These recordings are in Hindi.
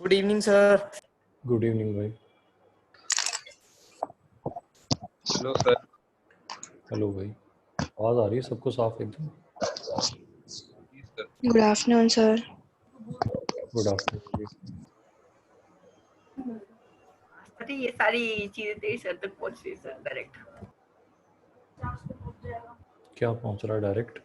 Good evening sir. Good evening भाई। Hello sir. हेलो भाई, आवाज़ आ रही है सबको साफ एकदम? Good afternoon sir. Good afternoon. अरे ये सारी चीजें तेरी सर तक पहुंच रही सर डायरेक्ट। क्या पहुंच रहा है डायरेक्ट?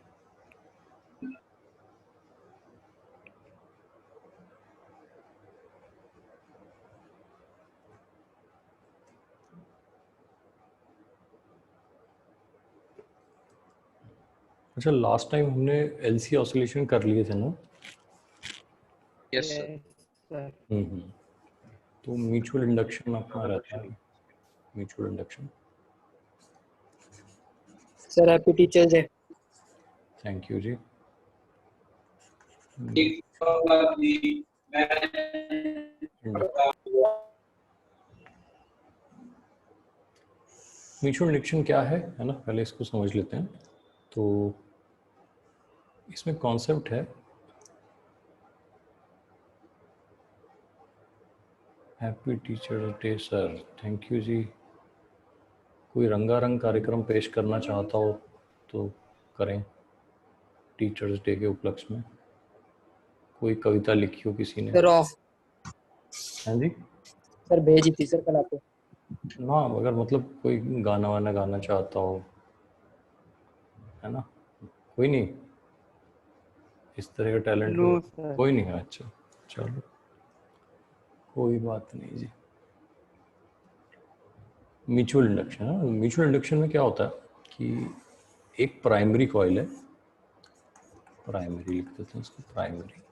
अच्छा, लास्ट टाइम हमने एलसी ऑसिलेशन कर लिए थे ना? Yes sir. तो म्यूचुअल इंडक्शन अपना रहता है, mutual induction. Sir happy teachers day. Thank you जी। म्यूचुअल इंडक्शन क्या है ना, पहले इसको समझ लेते हैं। तो इसमें कॉन्सेप्ट है happy teachers day sir, thank you जी। कोई रंगारंग कार्यक्रम पेश करना चाहता हो तो करें टीचर्स डे के उपलक्ष्य में। कोई कविता लिखी हो किसी ने? Sir of. हाँ जी सर भेजी थी सर कल आपको। हाँ, अगर मतलब कोई गाना वाना गाना चाहता हो, है ना? कोई नहीं इस तरह का टैलेंट? No sir. कोई नहीं है? अच्छा चलो कोई बात नहीं जी। म्यूचुअल इंडक्शन है। म्यूचुअल इंडक्शन में क्या होता है कि एक प्राइमरी कॉइल है, प्राइमरी लिख देते हैं इसको, प्राइमरी,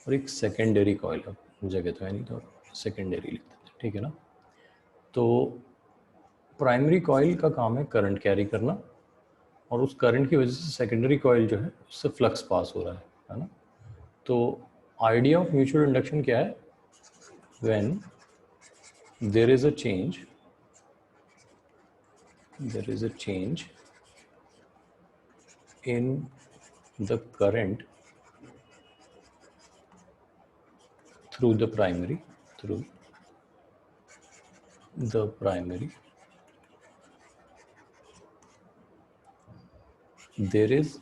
और एक सेकेंडरी कॉइल है, जगह तो है नहीं तो सेकेंडरी लिख देते हैं, ठीक है ना? तो प्राइमरी कॉइल का काम है करंट कैरी करना, और उस करंट की वजह से सेकेंडरी कॉइल जो है उससे फ्लक्स पास हो रहा है ना? तो आइडिया ऑफ म्यूचुअल इंडक्शन क्या है? When there is a change, there is a change in the current through the primary, there is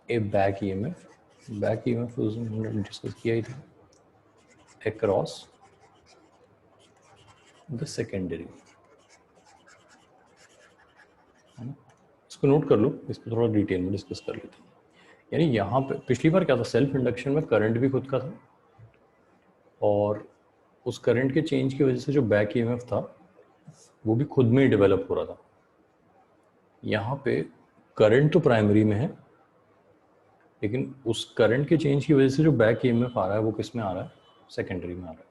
a back EMF, उस दिन हमने डिस्कस किया ही था, across the secondary, है ना? इसको नोट कर लो, इसको थोड़ा डिटेल में डिस्कस कर लेते हैं। यानी यहाँ पे पिछली बार क्या था, सेल्फ इंडक्शन में करंट भी खुद का था, और उस करंट के चेंज की वजह से जो बैक ईएमएफ था वो भी खुद में ही डेवलप हो रहा था। यहाँ पे करंट तो प्राइमरी में है, लेकिन उस करंट के चेंज की वजह से जो बैक ईएमएफ आ रहा है वो किस में आ रहा है? सेकेंडरी में आ रहा है।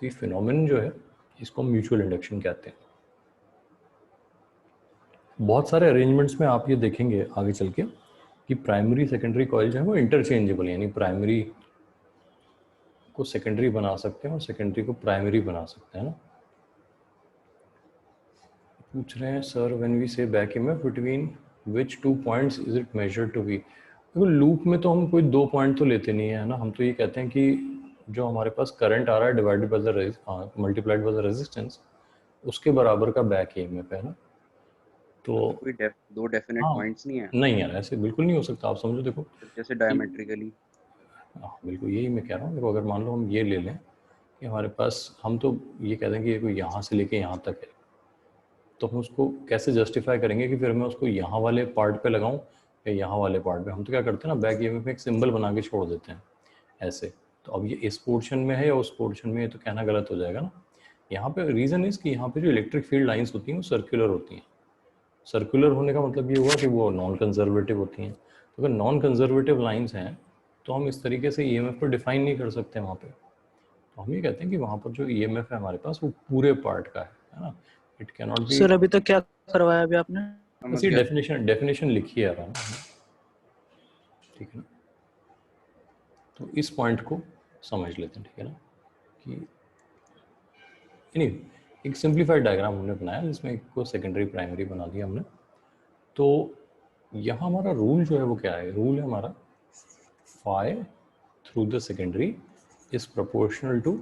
तो ये फिनोमेनन जो है इसको म्यूचुअल इंडक्शन कहते हैं। बहुत सारे अरेंजमेंट्स में आप ये देखेंगे आगे चल के कि प्राइमरी सेकेंडरी कॉइल जो है वो इंटरचेंजेबल है, यानी प्राइमरी को सेकेंडरी बना सकते हैं और सेकेंडरी को प्राइमरी बना सकते हैं ना। पूछ रहे हैं sir when we say back EMF between which two points is it measured to be? देखो लूप में तो हम कोई दो पॉइंट तो लेते नहीं है ना, हम तो ये कहते हैं कि जो हमारे पास करंट आ रहा है divided by the multiplied by the resistance, उसके बराबर का बैक ईएमएफ है ना। तो कोई दो डेफिनेट पॉइंट्स नहीं है? नहीं यार, ऐसे बिल्कुल नहीं हो सकता। आप समझो, देखो जैसे डायमेट्रिकली। हाँ बिल्कुल, यही मैं कह रहा हूँ। देखो अगर मान लो हम ये ले लें कि हमारे पास, हम तो ये कहते हैं कि ये कोई यहाँ से लेके यहाँ तक है, तो हम उसको कैसे जस्टिफाई करेंगे कि फिर मैं उसको यहाँ वाले पार्ट पे लगाऊं या यहाँ वाले पार्ट पे? हम तो क्या करते हैं ना, बैक ईएमएफ में एक सिंबल बना के छोड़ देते हैं ऐसे। तो अब ये इस पोर्शन में है या उस पोर्शन में है तो कहना गलत हो जाएगा ना। यहाँ पे रीज़न इज कि यहाँ पे जो इलेक्ट्रिक फील्ड लाइंस होती हैं वो सर्कुलर होती हैं। सर्कुलर होने का मतलब ये हुआ कि वो नॉन कंजर्वेटिव होती हैं। तो अगर नॉन कंजर्वेटिव लाइंस हैं तो हम इस तरीके से ईएमएफ को डिफाइन नहीं कर सकते वहाँ पे। तो हम ये कहते हैं कि वहाँ पर जो ईएमएफ है हमारे पास वो पूरे पार्ट का है ना। It can not be. Sir अभी तक क्या करवाया अभी आपने? बस ये डेफिनेशन लिखी है ना, ठीक है ना। तो इस पॉइंट को समझ लेते हैं, ठीक है ना, कि एक सिंप्लीफाइड डायग्राम हमने बनाया जिसमें एक को सेकेंडरी प्राइमरी बना दिया हमने। तो यहाँ हमारा रूल जो है वो क्या है? रूल है हमारा phi through the secondary is proportional to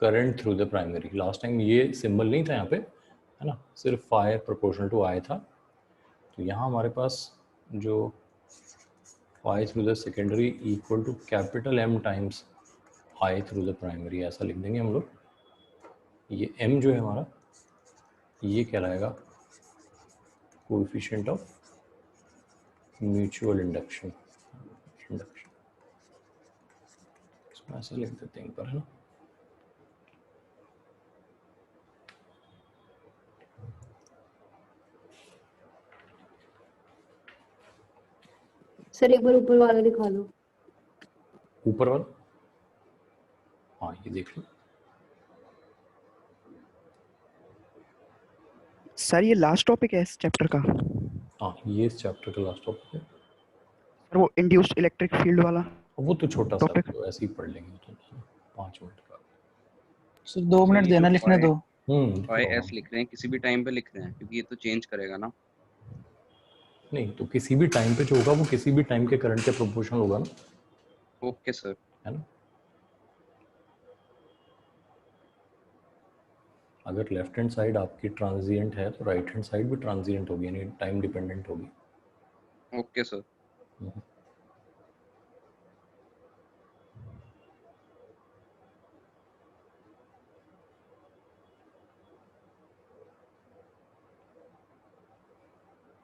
current through the primary. Last time ये सिंबल नहीं था यहाँ पे, है ना, सिर्फ phi proportional to I था। तो यहाँ हमारे पास जो phi through the secondary equal to capital M times I through the primary, ऐसा लिख देंगे हम लोग। ये M जो है हमारा, ये कहलाएगा कोएफिशिएंट ऑफ म्यूचुअल इंडक्शन। इसमें ऐसे लिख देते हैं पर, है ना। सर एक बार ऊपर वाला दिखा लो। ऊपर वाला, हाँ ये देख लो। सर ये लास्ट टॉपिक है इस चैप्टर का? हाँ ये इस चैप्टर का लास्ट टॉपिक है। सर वो इंड्यूस्ड इलेक्ट्रिक फील्ड वाला वो तो छोटा सा टॉपिक, तो ऐसे ही पढ़ लेंगे, तो 5 मिनट का। सर 2 मिनट ये देना, जो लिखने दो। phi s लिख रहे हैं, किसी भी टाइम पे लिख रहे हैं क्योंकि ये तो चेंज करेगा ना। नहीं तो किसी भी टाइम पे जो होगा वो किसी भी टाइम के करंट के प्रोपोर्शनल होगा ना। Okay sir. है ना। अगर लेफ्ट हैंड साइड आपकी ट्रांजिएंट है तो राइट हैंड साइड भी ट्रांजिएंट होगी, यानी टाइम डिपेंडेंट होगी। Okay sir.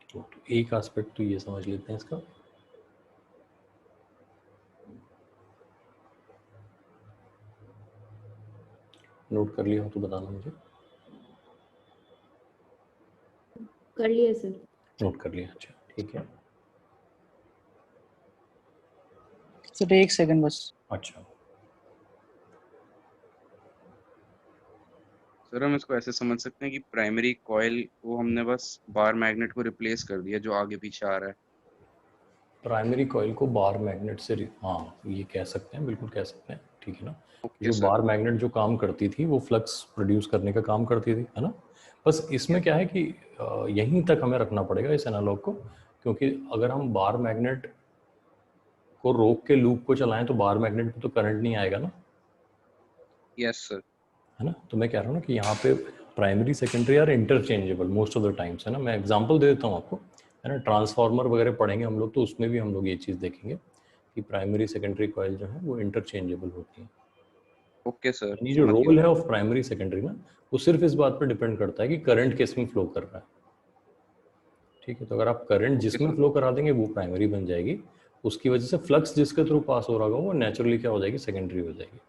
तो एक एस्पेक्ट तो ये समझ लेते हैं इसका। नोट कर लिया हो तो बताना मुझे। कर लिया सर। नोट कर लिया, अच्छा ठीक है। सर 1 सेकंड बस। अच्छा सर हम इसको ऐसे समझ सकते हैं कि प्राइमरी कॉइल को हमने बस बार मैग्नेट को रिप्लेस कर दिया जो आगे पीछे आ रहा है। प्राइमरी कॉइल को बार मैग्नेट से, हाँ ये कह सकते हैं, बिल्कुल कह सकते हैं, ठीक है ना। ओके जो सर। बार मैग्नेट जो काम करती थी वो फ्लक्स प्रोड्यूस करने का काम करती थी, है ना। बस इसमें क्या है कि यहीं तक हमें रखना पड़ेगा इस एनालॉग को, क्योंकि अगर हम बार मैग्नेट को रोक के लूप को चलाएं तो बार मैग्नेट में तो करंट नहीं आएगा ना। Yes sir. है ना। तो मैं कह रहा हूँ ना कि यहाँ पे primary secondary are interchangeable most of the times, है ना। मैं एग्जांपल दे देता हूँ आपको, है ना। ट्रांसफार्मर वगैरह पढ़ेंगे हम लोग तो उसमें भी हम लोग ये चीज़ देखेंगे कि प्राइमरी सेकेंडरी कॉइल जो है वो इंटरचेंजेबल होती है। Okay sir. ये जो रोल है ऑफ प्राइमरी सेकेंडरी ना, वो सिर्फ इस बात पर डिपेंड करता है कि करंट किस में फ्लो कर रहा है, ठीक है। तो अगर आप करंट जिसमें फ्लो करा देंगे वो प्राइमरी बन जाएगी, उसकी वजह से फ्लक्स जिसके थ्रू पास हो रहा होगा वो नेचुरली क्या हो जाएगी, सेकेंडरी हो जाएगी।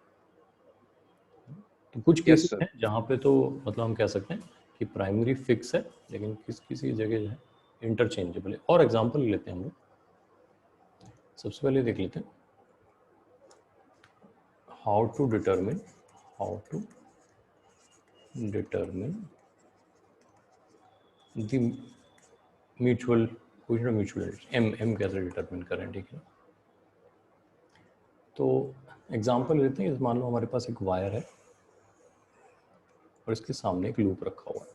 तो कुछ केसेस हैं जहाँ पे तो मतलब हम कह सकते हैं कि प्राइमरी फिक्स है, लेकिन किसी जगह जो है इंटरचेंजेबल है। और एग्जांपल लेते हैं हम लोग। सबसे पहले देख लेते हैं how to determine the mutual M कैसे डिटरमिन करें, ठीक है। तो एग्जांपल लेते हैं। मान लो हमारे पास एक वायर है और इसके सामने एक लूप रखा हुआ है।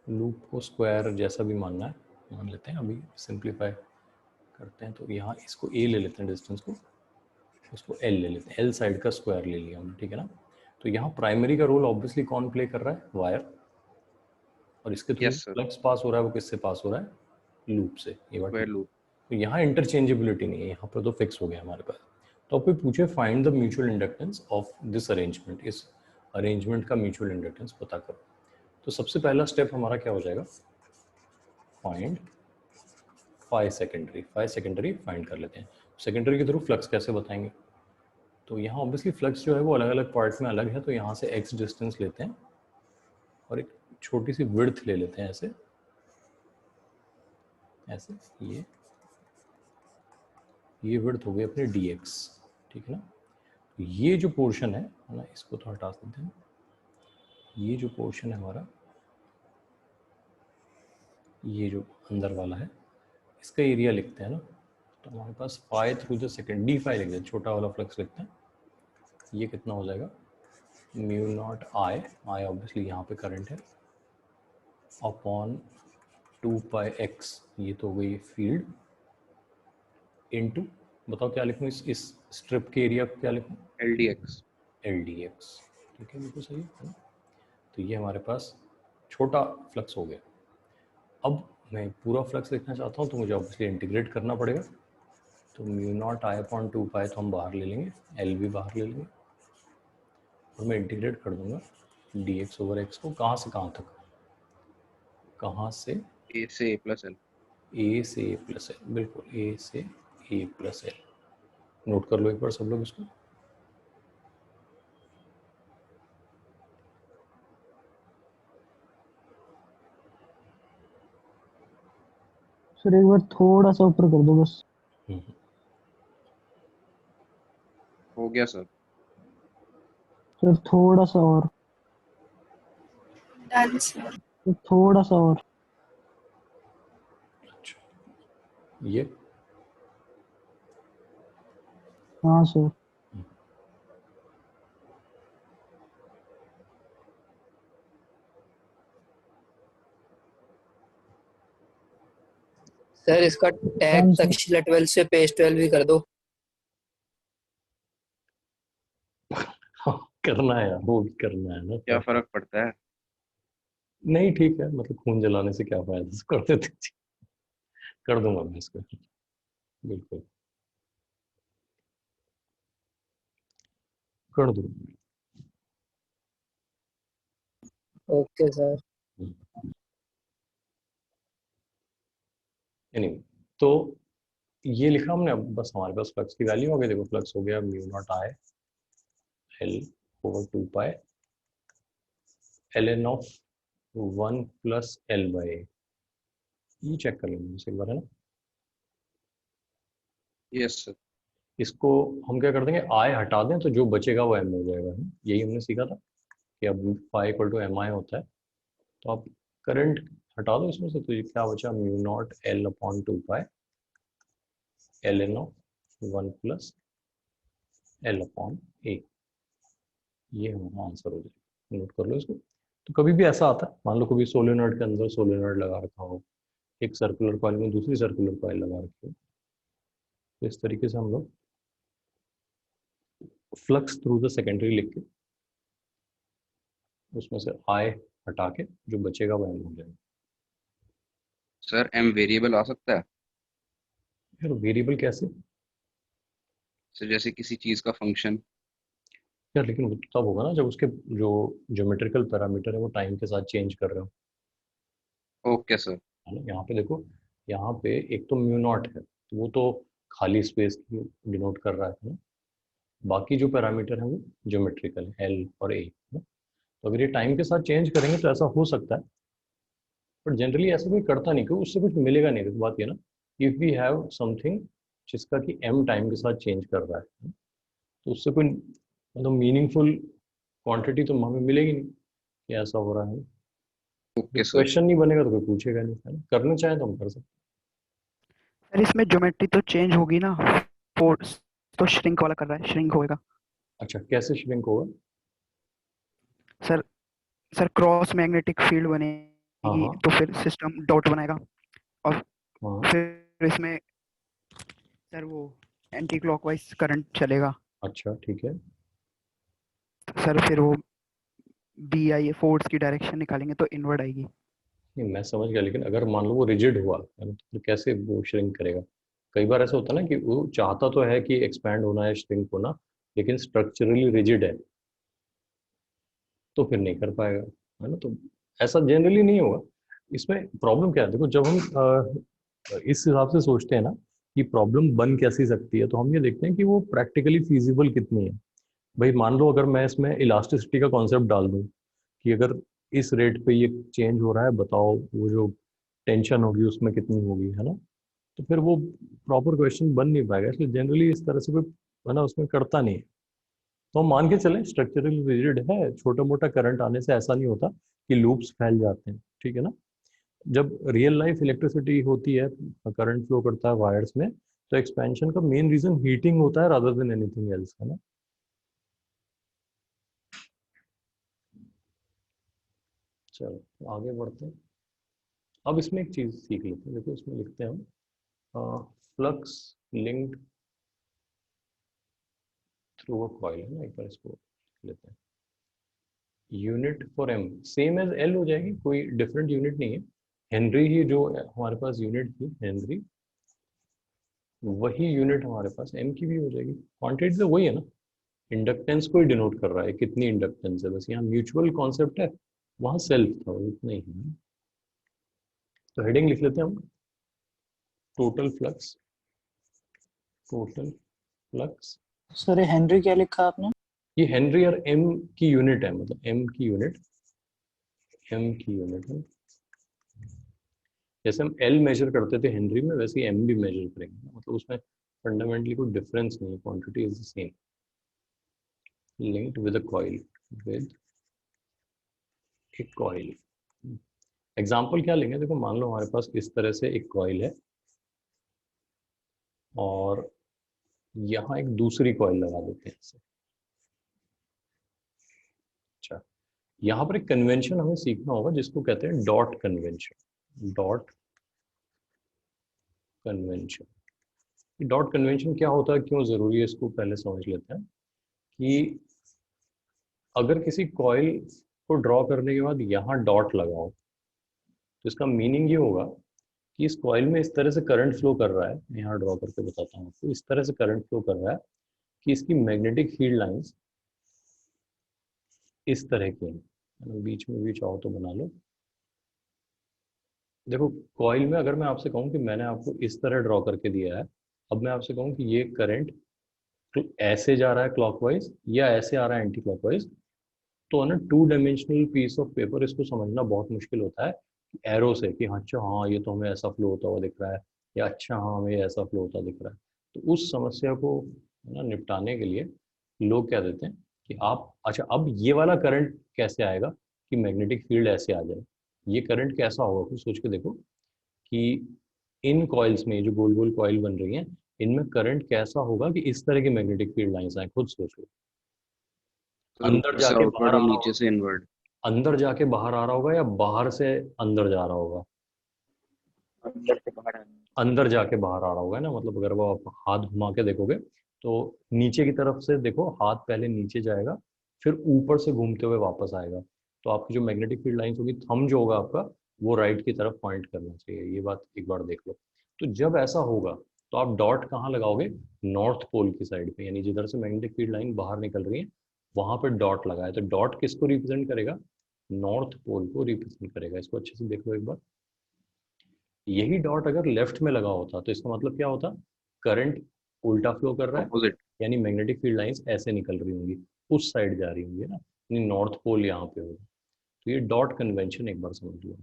लूप को स्क्वायर जैसा भी मानना है मान लेते हैं, अभी सिंप्लीफाई करते हैं। तो यहाँ इसको ए ले लेते हैं, डिस्टेंस को, उसको एल ले लेते हैं, एल साइड का स्क्वायर ले लिया हमने, ठीक है ना। तो यहाँ प्राइमरी का रोल ऑब्वियसली कौन प्ले कर रहा है, वायर, और इसके थ्रू फ्लक्स पास हो रहा है वो किससे पास हो रहा है, लूप से। ये बात लूप। तो यहाँ इंटरचेंजेबिलिटी नहीं है, यहाँ पर तो फिक्स हो गया हमारे पास। तो आपको पूछे find the mutual inductance of this arrangement, इस अरेंजमेंट का म्यूचुअल इंडक्टेंस पता करो। तो सबसे पहला स्टेप हमारा क्या हो जाएगा, फाइंड फाई सेकेंडरी फाइंड कर लेते हैं। सेकेंडरी के थ्रू फ्लक्स कैसे बताएंगे, तो यहाँ ऑब्वियसली फ्लक्स जो है वो अलग अलग पार्ट में अलग है, तो यहाँ से एक्स डिस्टेंस लेते हैं और एक छोटी सी विड्थ ले लेते हैं, ऐसे ये विड्थ हो गई अपनी dx, ठीक है ना। तो ये जो पोर्शन है ना, इसको तो हटा देते हैं। ये जो पोर्शन है हमारा, ये जो अंदर वाला है, इसका एरिया लिखते हैं ना। तो हमारे पास phi through the second, d phi लिखते हैं, छोटा वाला फ्लक्स लिखते हैं। ये कितना हो जाएगा, म्यू नॉट आई ऑब्वियसली यहाँ पे करंट है, अपॉन 2 पाई एक्स, ये तो हो गई फील्ड, इनटू, बताओ क्या लिखूं, इस स्ट्रिप के एरिया को क्या लिखूं? LDX। LDX। ठीक है, बिल्कुल सही है ना? तो ये हमारे पास छोटा फ्लक्स हो गया। अब मैं पूरा फ्लक्स लिखना चाहता हूँ तो मुझे ऑब्वियसली इंटीग्रेट करना पड़ेगा। तो म्यू नॉट आई अपॉन 2 पाई तो हम बाहर ले लेंगे, एल भी बाहर ले लेंगे, और मैं इंटीग्रेट कर दूंगा dx ओवर x को कहाँ से कहाँ तक, कहाँ से A से A प्लस L। a से a प्लस एल, बिल्कुल a से a प्लस एल। नोट कर लो एक बार सब लोग इसको। सर एक बार थोड़ा सा ऊपर कर दो बस। हो गया सर। सर थोड़ा सा और, डन सर। सर थोड़ा सा और। अच्छा, ये हाँ सर। सर इसका टैग कौन सा? तक्षशिला 12 से पेज 12 भी कर दो। हाँ, करना है यार, वो भी करना है ना। क्या फर्क पड़ता है? नहीं ठीक है, मतलब खून जलाने से क्या फायदा, कर देते, कर दूंगा मैं इसको, बिल्कुल कर दूंगा। Okay sir. anyway, तो ये लिखा हमने, अब बस हमारे पास फ्लक्स की वैल्यू हो गई। देखो फ्लक्स हो गया mu not I L over 2 pi ln of 1 plus L by. ये चेक कर लेंगे एक बार, है ना? Yes sir. इसको हम क्या कर देंगे, आई हटा दें तो जो बचेगा वो एम हो जाएगा, है ना? यही हमने सीखा था कि अब फाई इक्वल टू एम आई होता है। तो आप करंट हटा दो इसमें से, तो ये क्या बचा, mu naught L upon 2 pi ln of 1 plus L upon A. ये हमारा आंसर हो जाएगा, नोट कर लो इसको। तो कभी भी ऐसा आता है, मान लो कभी सोलेनॉइड के अंदर सोलेनॉइड लगा रखा हो, एक सर्कुलर कॉइल में दूसरी सर्कुलर कॉइल लगा रखी हो, तो इस तरीके से हम लोग फ्लक्स थ्रू द सेकेंडरी लिख के उसमें से आई हटा के जो बचेगा वो एम हो जाएगा। सर M वेरिएबल आ सकता है? फिर वेरिएबल कैसे? सर जैसे किसी चीज का फंक्शन। यार लेकिन वो तब होगा ना जब उसके जो ज्योमेट्रिकल पैरामीटर है वो टाइम के साथ चेंज कर रहे हो, ओके सर। है ना? यहाँ पे देखो, यहाँ पे एक तो म्यू नॉट है तो वो तो खाली स्पेस की डिनोट कर रहा है ना? बाकी जो पैरामीटर है वो ज्योमेट्रिकल है, एल और ए, है ना? तो अगर ये टाइम के साथ चेंज करेंगे तो ऐसा हो सकता है, बट जनरली ऐसा कोई करता नहीं, क्योंकि उससे कुछ मिलेगा नहीं। देखो बात ये ना, इफ वी हैव समथिंग जिसका कि एम टाइम के साथ चेंज कर रहा है, तो उससे कोई मतलब मीनिंगफुल क्वांटिटी तो हमें मिलेगी नहीं कि ऐसा हो रहा है। Okay sir. क्वेश्चन नहीं बनेगा तो कोई पूछेगा नहीं, है ना? करना चाहे तो हम कर सकते सर इसमें ज्योमेट्री तो चेंज होगी ना, फोर्स तो श्रिंक वाला कर रहा है, श्रिंक होएगा। हैं। अच्छा, कैसे श्रिंक होगा? Sir sir cross magnetic field हाँ बनेगी हाँ तो फिर सिस्टम डॉट बनाएगा, और हाँ। फिर इसमें सर वो एंटी क्लॉकवाइज करंट चलेगा। अच्छा ठीक है। सर फिर वो बी आई फोर्स की डायरेक्शन निकालेंगे तो इनवर्ड आएगी। नहीं मैं समझ गया, लेकिन अगर मान लो वो रिजिड हुआ है ना, तो फिर कैसे वो श्रिंक करेगा? कई बार ऐसा होता है ना कि वो चाहता तो है कि एक्सपैंड होना है, श्रिंक होना, लेकिन स्ट्रक्चरली रिजिड है तो फिर नहीं कर पाएगा, है ना? तो ऐसा जनरली नहीं होगा। इसमें प्रॉब्लम क्या है, देखो जब हम इस हिसाब से सोचते हैं ना कि प्रॉब्लम बन कैसी सकती है, तो हम ये देखते हैं कि वो प्रैक्टिकली फीजिबल कितनी है। भाई मान लो अगर मैं इसमें इलास्टिसिटी का कॉन्सेप्ट डाल दूं कि अगर इस रेट पे ये चेंज हो रहा है, बताओ वो जो टेंशन होगी उसमें कितनी होगी, है ना? तो फिर वो प्रॉपर क्वेश्चन बन नहीं पाएगा, इसलिए जनरली इस तरह से कोई, है ना, उसमें करता नहीं है। तो हम मान के चलें स्ट्रक्चरली रिजिड है, छोटा मोटा करंट आने से ऐसा नहीं होता कि लूप्स फैल जाते हैं, ठीक है ना? जब रियल लाइफ इलेक्ट्रिसिटी होती है, करंट फ्लो करता है वायर्स में, तो एक्सपेंशन का मेन रीजन हीटिंग होता है रादर देन एनीथिंग एल्स, है ना? चलो आगे बढ़ते हैं। अब इसमें एक चीज सीख लेते हैं, देखो इसमें लिखते हैं हम flux linked through a coil है ना, एक बार इसको लेते हैं। Unit for M same as L हो जाएगी, कोई डिफरेंट यूनिट नहीं है। हेनरी ही जो हमारे पास यूनिट थी हेनरी, वही यूनिट हमारे पास एम की भी हो जाएगी। क्वांटिटी तो वही है ना, इंडक्टेंस को ही डिनोट कर रहा है, कितनी इंडक्टेंस है, बस यहाँ म्यूचुअल कॉन्सेप्ट है, वहाँ सेल्फ था, इतना ही है। तो हेडिंग लिख लेते हैं हम, total flux, total flux. Sir ये हेनरी क्या लिखा आपने? ये हेनरी और एम की यूनिट है, मतलब एम की यूनिट, एम की यूनिट है। जैसे हम एल मेजर करते थे हेनरी में, वैसे ही एम भी मेजर करेंगे, मतलब उसमें फंडामेंटली कोई डिफरेंस नहीं है, quantity is the same. Linked with a coil, with A coil. Example क्या लेंगे, देखो मान लो हमारे पास इस तरह से एक कॉइल है और यहाँ एक दूसरी कॉइल लगा देते हैं इसे। अच्छा, यहाँ पर एक कन्वेंशन हमें सीखना होगा जिसको कहते हैं dot convention. Dot convention, dot convention क्या होता है, क्यों जरूरी है, इसको पहले समझ लेते हैं। कि अगर किसी कॉइल को ड्रॉ करने के बाद यहाँ डॉट लगाओ, तो इसका मीनिंग ये होगा कि इस कॉइल में इस तरह से करंट फ्लो कर रहा है, मैं यहाँ ड्रॉ करके बताता हूँ आपको, इस तरह से करंट फ्लो कर रहा है कि इसकी मैग्नेटिक फील्ड लाइंस इस तरह की हैं। बीच में भी चाहो तो बना लो। देखो कॉइल में अगर मैं आपसे कहूँ कि मैंने आपको इस तरह ड्रॉ करके दिया है, अब मैं आपसे कहूँ कि ये करंट ऐसे जा रहा है क्लॉकवाइज या ऐसे आ रहा है एंटी क्लॉकवाइज, तो ना 2 डायमेंशनल पीस ऑफ पेपर इसको समझना बहुत मुश्किल होता है एरो से, कि अच्छा हाँ ये तो हमें ऐसा फ्लो होता हुआ दिख रहा है, या अच्छा हाँ हमें ऐसा फ्लो होता दिख रहा है। तो उस समस्या को ना निपटाने के लिए लोग क्या देते हैं कि आप, अच्छा अब ये वाला करंट कैसे आएगा कि मैग्नेटिक फील्ड ऐसे आ जाए, ये करंट कैसा होगा, कुछ सोच के देखो कि इन कॉइल्स में जो गोल गोल कॉइल बन रही हैं, इनमें करंट कैसा होगा कि इस तरह की मैग्नेटिक फील्ड लाइंस आए, खुद सोच लो। अंदर जाके आउटवर्ड बाहर और आ रहा नीचे से इनवर्ड। अंदर जाके बाहर आ रहा होगा या बाहर से अंदर जा रहा होगा? अंदर से बाहर आना। अंदर जाके बाहर आ रहा होगा ना, मतलब अगर वो आप हाथ घुमा के देखोगे तो नीचे की तरफ से देखो, हाथ पहले नीचे जाएगा फिर ऊपर से घूमते हुए वापस आएगा, तो आपकी जो मैग्नेटिक फील्ड लाइंस होगी, थंब जो होगा आपका वो राइट की तरफ पॉइंट करना चाहिए। ये बात एक बार देख लो। तो जब ऐसा होगा तो आप डॉट कहाँ लगाओगे? नॉर्थ पोल की साइड पे, यानी जिधर से मैग्नेटिक फील्ड लाइन बाहर निकल रही है वहां पर डॉट लगाए। तो डॉट किसको रिप्रेजेंट करेगा? नॉर्थ पोल को रिप्रेजेंट करेगा। इसको अच्छे से देख लो एक बार। यही डॉट अगर लेफ्ट में लगा होता तो इसका मतलब क्या होता? करंट उल्टा फ्लो कर रहा है, ऑपोजिट। यानी मैग्नेटिक फील्ड लाइंस ऐसे निकल रही होंगी, उस साइड जा रही होंगी ना, यानी नॉर्थ पोल यहाँ पे होगा। तो ये डॉट कन्वेंशन एक बार समझ लो,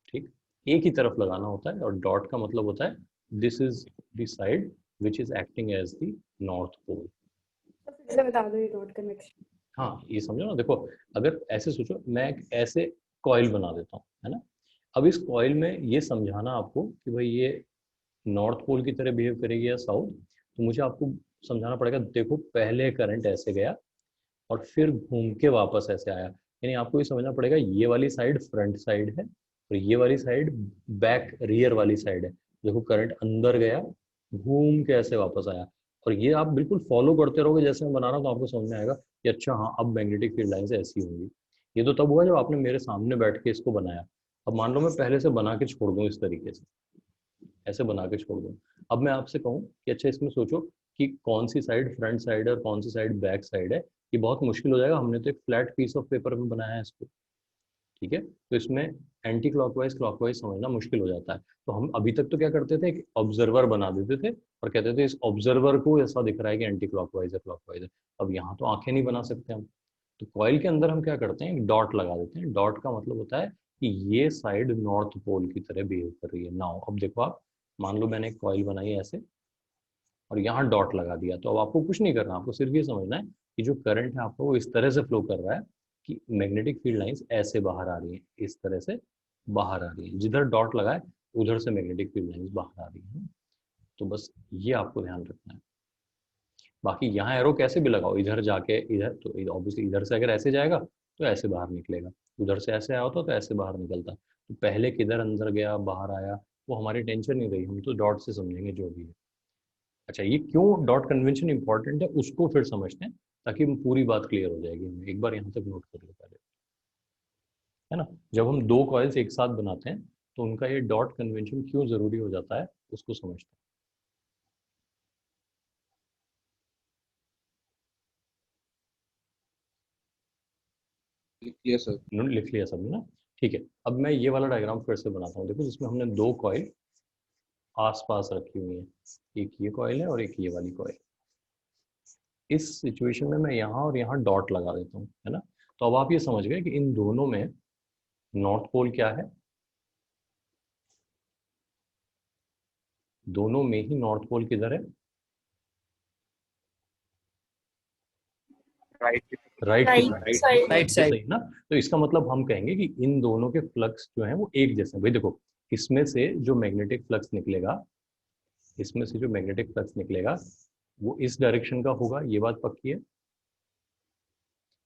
ठीक। एक ही तरफ लगाना होता है और डॉट का मतलब होता है this is the side which is acting as the north pole. सबसे बता दो ये डॉट कन्वेक्शन। हाँ ये समझो ना, देखो अगर ऐसे सोचो, मैं एक ऐसे कॉइल बना देता हूँ, है ना। अब इस कॉइल में ये समझाना आपको कि भाई ये नॉर्थ पोल की तरह बिहेव करेगी या साउथ, तो मुझे आपको समझाना पड़ेगा। देखो पहले करंट ऐसे गया और फिर घूम के वापस ऐसे आया, यानी आपको ये समझना पड़ेगा ये वाली साइड फ्रंट साइड है और ये वाली साइड बैक रियर वाली साइड है। देखो करंट अंदर गया, घूम के ऐसे वापस आया, और ये आप बिल्कुल फॉलो करते रहोगे जैसे मैं बना रहा हूँ, तो आपको समझ में आएगा कि अच्छा हाँ अब मैग्नेटिक फील्ड लाइन से ऐसी होंगी। ये तो तब हुआ जब आपने मेरे सामने बैठ के इसको बनाया। अब मान लो मैं पहले से बना के छोड़ दूँ, इस तरीके से ऐसे बना के छोड़ दूँ। अब मैं आपसे कहूँ कि अच्छा इसमें सोचो कि कौन सी साइड फ्रंट साइड है और कौन सी साइड बैक साइड है, ये बहुत मुश्किल हो जाएगा। हमने तो एक फ्लैट पीस ऑफ पेपर में बनाया है इसको, ठीक है। तो इसमें एंटी क्लॉकवाइज क्लॉकवाइज समझना मुश्किल हो जाता है। तो हम अभी तक तो क्या करते थे, एक ऑब्जर्वर बना देते थे और कहते थे इस ऑब्जर्वर को ऐसा दिख रहा है कि एंटी क्लॉकवाइज है क्लॉकवाइज है। अब यहाँ तो आंखें नहीं बना सकते हम, तो कॉइल के अंदर हम क्या करते हैं, एक डॉट लगा देते हैं। डॉट का मतलब होता है कि ये साइड नॉर्थ पोल की तरह बिहेव कर रही है। नाउ अब देखो आप, मान लो मैंने एक कॉइल बनाई ऐसे और यहाँ डॉट लगा दिया, तो अब आपको कुछ नहीं करना, आपको सिर्फ ये समझना है कि जो करंट है आपको वो इस तरह से फ्लो कर रहा है कि मैग्नेटिक फील्ड लाइंस ऐसे बाहर आ रही है, इस तरह से बाहर आ रही है। जिधर डॉट लगा है उधर से मैग्नेटिक फील्ड लाइंस बाहर आ रही है। तो बस ये आपको ध्यान रखना है। बाकी यहाँ एरो कैसे भी लगाओ, इधर जाके इधर, तो ऑब्वियसली इधर से अगर ऐसे जाएगा तो ऐसे बाहर निकलेगा, उधर से ऐसे आया होता तो ऐसे बाहर निकलता। तो पहले किधर अंदर गया बाहर आया, वो हमारी टेंशन नहीं रही, हम तो डॉट से समझेंगे जो भी है। अच्छा, ये क्यों डॉट कन्वेंशन इंपॉर्टेंट है उसको फिर समझते हैं, ताकि पूरी बात क्लियर हो जाएगी हमें। एक बार यहाँ तक नोट कर लो पहले, है ना। जब हम दो कॉइल्स एक साथ बनाते हैं तो उनका ये डॉट कन्वेंशन क्यों जरूरी हो जाता है उसको समझते लिख लिया सर। हैं। लिख लिया सबने ना, ठीक है। अब मैं ये वाला डायग्राम फिर से बनाता हूँ, देखो जिसमें हमने दो कॉइल आस पास रखी हुई है, एक ये कॉइल है और एक ये वाली कॉइल। इस सिचुएशन में मैं यहाँ और यहाँ डॉट लगा देता हूँ, है ना। तो अब आप ये समझ गए कि इन दोनों में नॉर्थ पोल क्या है, दोनों में ही नॉर्थ पोल किधर है, राइट राइट की राइट तरफ, साइड राइट ये साइड। सही ना। तो इसका मतलब हम कहेंगे कि इन दोनों के फ्लक्स जो हैं वो एक जैसे हैं। भाई देखो, इसमें से जो मैग्नेटिक फ्लक्स निकलेगा, इसमें से जो मैग्नेटिक फ्लक्स निकलेगा वो इस डायरेक्शन का होगा, ये बात पक्की है।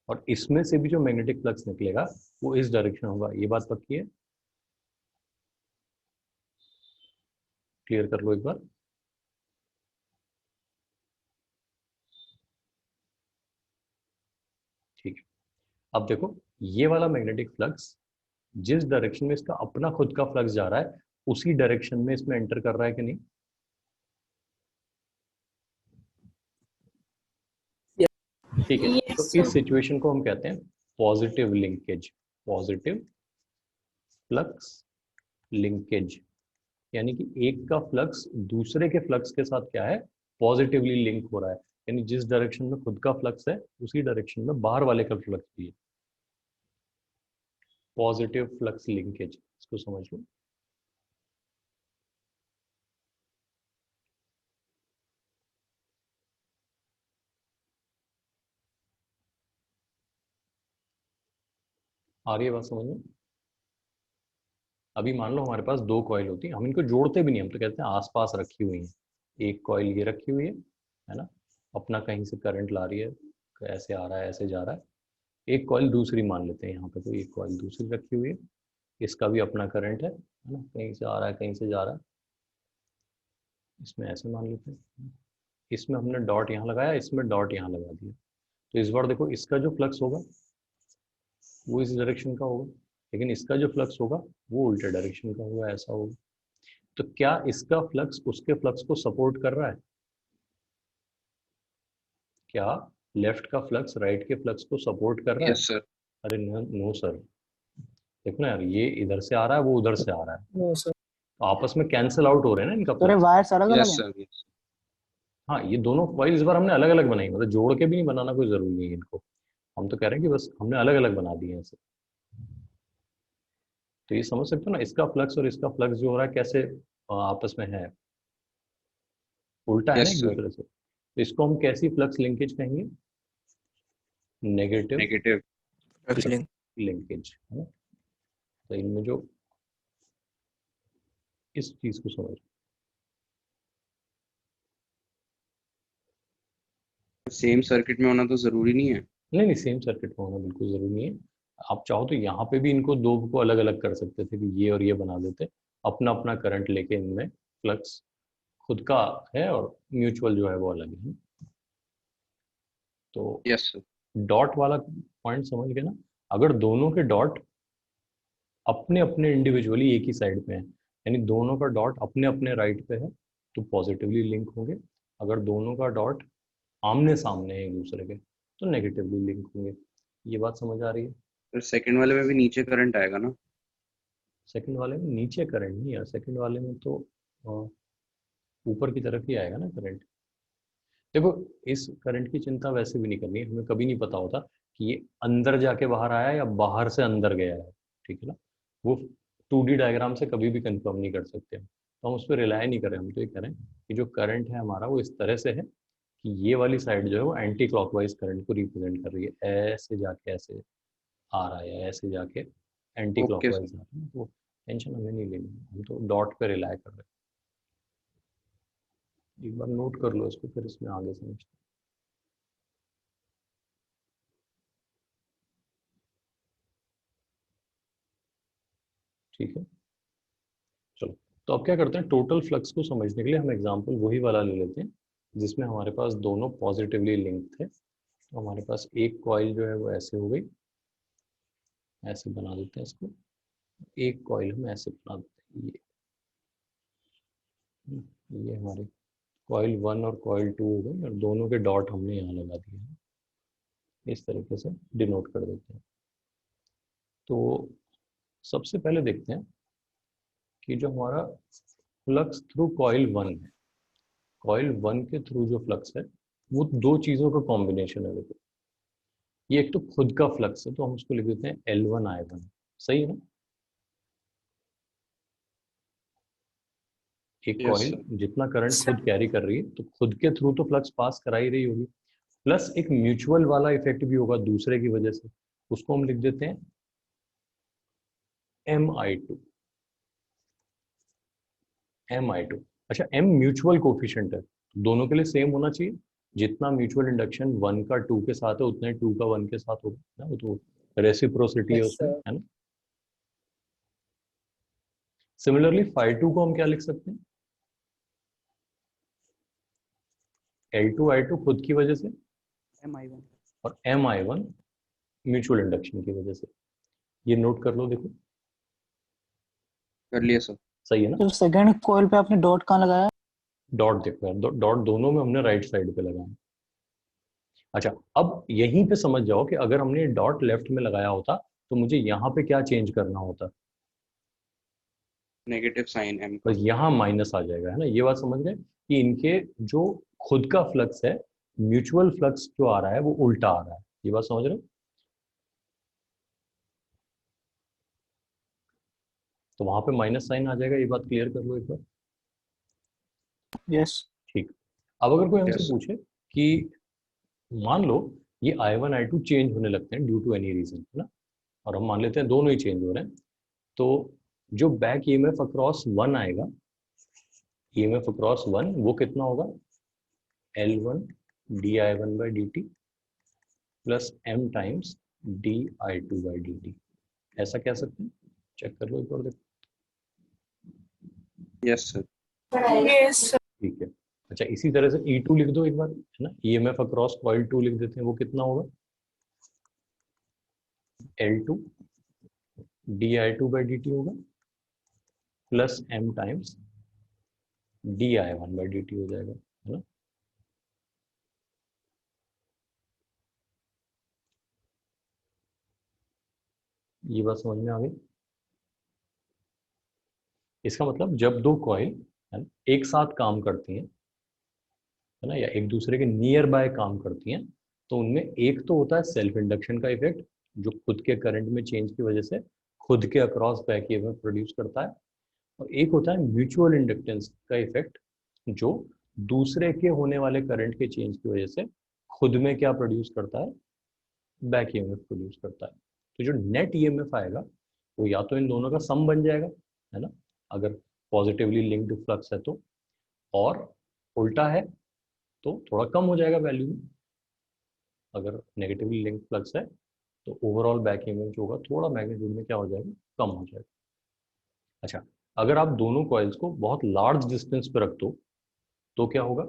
और इसमें से भी जो मैग्नेटिक फ्लक्स निकलेगा वो इस डायरेक्शन होगा, ये बात पक्की है। क्लियर कर लो एक बार। ठीक है, अब देखो ये वाला मैग्नेटिक फ्लक्स जिस डायरेक्शन में इसका अपना खुद का फ्लक्स जा रहा है उसी डायरेक्शन में इसमें एंटर कर रहा है कि नहीं। ठीक है, तो यस इस सिचुएशन को हम कहते हैं positive linkage, positive flux linkage. यानी कि एक का फ्लक्स दूसरे के फ्लक्स के साथ क्या है, पॉजिटिवली लिंक हो रहा है। यानी जिस डायरेक्शन में खुद का फ्लक्स है उसी डायरेक्शन में बाहर वाले का फ्लक्स भी है। पॉजिटिव फ्लक्स लिंकेज, इसको समझ लो। आ रही है बात समझ में। अभी मान लो हमारे पास दो कॉइल होती है, हम इनको जोड़ते भी नहीं, हम तो कहते हैं आसपास रखी हुई है। एक कॉइल ये रखी हुई है ना, अपना कहीं से करंट ला रही है, ऐसे आ रहा है ऐसे जा रहा है। एक कॉइल दूसरी मान लेते हैं यहाँ पे, तो एक कॉइल दूसरी रखी हुई है, इसका भी अपना करंट है ना, कहीं से आ रहा है कहीं से जा रहा है। इसमें ऐसे मान लेते हैं, इसमें हमने डॉट यहाँ लगाया, इसमें डॉट यहाँ लगा दिया। तो इस बार देखो इसका जो फ्लक्स होगा वो इस डायरेक्शन का होगा, लेकिन इसका जो फ्लक्स होगा वो उल्टे डायरेक्शन का होगा, ऐसा होगा। तो क्या इसका फ्लक्स उसके फ्लक्स को सपोर्ट कर रहा है? क्या लेफ्ट का फ्लक्स राइट के फ्लक्स को सपोर्ट कर रहा है? Yes sir. अरे नो सर, देखो ना यार, ये इधर से आ रहा है वो उधर से आ रहा है, नो सर। तो आपस में कैंसिल आउट हो रहे हैं ना इनका तो फ्लक्स। वायर्स अलग अलग यस हैं। सर। यस। हाँ, ये दोनों कॉइल इस बार हमने अलग अलग बनाई, मतलब जोड़ के भी नहीं बनाना कोई जरूरी नहीं है इनको, हम तो कह रहे हैं कि बस हमने अलग अलग बना दिए हैं इसे। तो ये समझ सकते हो ना, इसका फ्लक्स और इसका फ्लक्स जो हो रहा है कैसे आपस में है, उल्टा है ना यस एक सर। दूसरे से। तो इसको हम कैसी फ्लक्स लिंकेज कहेंगे? Negative negative. फ्लक्स लिंकेज, है ना। तो इनमें जो इस चीज को समझ, सेम सर्किट में होना तो जरूरी नहीं है। नहीं नहीं, सेम सर्किट में होना बिल्कुल जरूरी नहीं है। आप चाहो तो यहाँ पे भी इनको दो को अलग अलग कर सकते थे कि ये और ये बना देते, अपना अपना करंट लेके इनमें फ्लक्स खुद का है और म्यूचुअल जो है वो अलग है। तो यस सर। डॉट वाला पॉइंट समझ गए ना। अगर दोनों के डॉट अपने अपने इंडिविजुअली एक ही साइड पे हैं, यानी दोनों का डॉट अपने अपने राइट पे है, तो पॉजिटिवली लिंक होंगे। अगर दोनों का डॉट आमने सामने है एक दूसरे के तो नेगेटिवली लिंक होंगे। ये बात समझ आ रही है। तो सेकंड वाले में भी नीचे करंट आएगा ना। सेकंड वाले में नीचे करंट नहीं है, सेकंड वाले में तो अ, ऊपर की तरफ ही आएगा ना करंट। देखो, इस करंट की चिंता वैसे भी नहीं करनी है, हमें कभी नहीं पता होता कि ये अंदर जाके बाहर आया या बाहर से अंदर गया है, ठीक है ना। वो 2D डायग्राम से कभी भी कंफर्म नहीं कर सकते हम, तो हम उस पर रिलाय नहीं करें। हम तो ये करें कि जो करंट है हमारा वो इस तरह से है कि ये वाली साइड जो है वो एंटी क्लॉकवाइज करंट को रिप्रेजेंट कर रही है, ऐसे जाके ऐसे आ रहा है, ऐसे जाके एंटी ओके सर। क्लॉकवाइज आ रहा है। तो टेंशन हमें नहीं लेनी है, हम तो डॉट पे रिलाय कर रहे हैं। एक बार नोट कर लो इसको, फिर इसमें आगे समझते हैं। ठीक है, चलो तो अब क्या करते हैं, टोटल फ्लक्स को समझने के लिए हम एग्जांपल वही वाला ले लेते हैं जिसमें हमारे पास दोनों पॉजिटिवली लिंक थे। तो हमारे पास एक कॉइल जो है वो ऐसे हो गई, ऐसे बना देते हैं इसको, एक कॉइल हम ऐसे बना देते हैं, ये हमारे कॉइल 1 और कॉइल 2 हो गई, और दोनों के डॉट हमने यहाँ लगा दिए हैं, इस तरीके से डिनोट कर देते हैं। तो सबसे पहले देखते हैं कि जो हमारा फ्लक्स थ्रू कॉइल 1 है, कॉइल 1 के थ्रू जो फ्लक्स है वो दो चीज़ों का कॉम्बिनेशन है। देखो, ये एक तो खुद का फ्लक्स है, तो हम उसको लिख देते हैं L1I1, सही है ना। एक Yes, कॉइल sir. जितना करंट खुद कैरी कर रही है तो खुद के थ्रू तो फ्लक्स पास करा ही रही होगी, प्लस एक म्यूचुअल वाला इफेक्ट भी होगा दूसरे की वजह से, उसको हम लिख देते हैं MI2। MI2, अच्छा, M म्यूचुअल कोफिशिएंट है, दोनों के लिए सेम होना चाहिए, जितना म्यूचुअल इंडक्शन 1 का 2 के साथ है उतने 2 का 1 के साथ होगा ना, वो तो रेसिप्रोसिटी है उसमें, है ना। सिमिलरली phi2 को हम क्या लिख सकते हैं, L2I2 खुद की वजह से MI1 और MI1 म्यूचुअल इंडक्शन की वजह से। ये नोट कर लो, देखो कर लिया सर। सही है ना। तो सेकंड कॉइल पे आपने डॉट कहाँ लगाया? डॉट देखो यार, डॉट दोनों में हमने राइट साइड पे लगाया। अच्छा, अब यहीं पे समझ जाओ कि अगर हमने डॉट लेफ्ट में लगाया होता तो मुझे यहाँ पे क्या चेंज करना होता, नेगेटिव साइन M का। बस यहाँ माइनस आ जाएगा, है ना। ये बात समझ गए कि इनके जो खुद का फ्लक्स है, म्यूचुअल फ्लक्स जो आ रहा है वो उल्टा आ रहा है, ये बात समझ रहे हो। तो वहां पे माइनस साइन आ जाएगा, ये बात क्लियर कर लो एक बार। यस। ठीक, अब अगर कोई हमसे Yes. पूछे कि मान लो ये I1 I2 चेंज होने लगते हैं ड्यू टू एनी रीजन, है ना, और हम मान लेते हैं दोनों ही चेंज हो रहे हैं, तो जो बैक ईएमएफ अक्रॉस 1 आएगा, ईएमएफ अक्रॉस 1 वो कितना होगा, L1 di1/dt plus m times di2/dt, ऐसा कह सकते हैं। चेक कर लो एक बार, देखो। Yes, sir. ठीक है, अच्छा, इसी तरह से E2 लिख दो एक बार, है ना, ईएमएफ अक्रॉस कॉइल 2 लिख देते हैं, वो कितना होगा, L2 di2/dt होगा प्लस m टाइम्स di1/dt हो जाएगा, है ना। ये बात समझ में आ गई। इसका मतलब जब दो कॉइल, है ना, एक साथ काम करती हैं, है ना, या एक दूसरे के नियर बाय काम करती हैं, तो उनमें एक तो होता है सेल्फ इंडक्शन का इफेक्ट, जो खुद के करंट में चेंज की वजह से खुद के अक्रॉस बैक ईएमएफ प्रोड्यूस करता है, और एक होता है म्यूचुअल इंडक्टेंस का इफेक्ट, जो दूसरे के होने वाले करंट के चेंज की वजह से खुद में क्या प्रोड्यूस करता है, बैक ईएमएफ प्रोड्यूस करता है। तो जो नेट ईएमएफ आएगा वो या तो इन दोनों का सम बन जाएगा, है ना, अगर पॉजिटिवली लिंक्ड फ्लक्स है तो, और उल्टा है तो थोड़ा कम हो जाएगा वैल्यू में, अगर नेगेटिवली लिंक्ड फ्लक्स है तो ओवरऑल बैक ईएमएफ जो होगा थोड़ा मैग्नीट्यूड में क्या हो जाएगा, कम हो जाएगा। अच्छा, अगर आप दोनों कॉइल्स को बहुत लार्ज डिस्टेंस पे रख दो तो क्या होगा,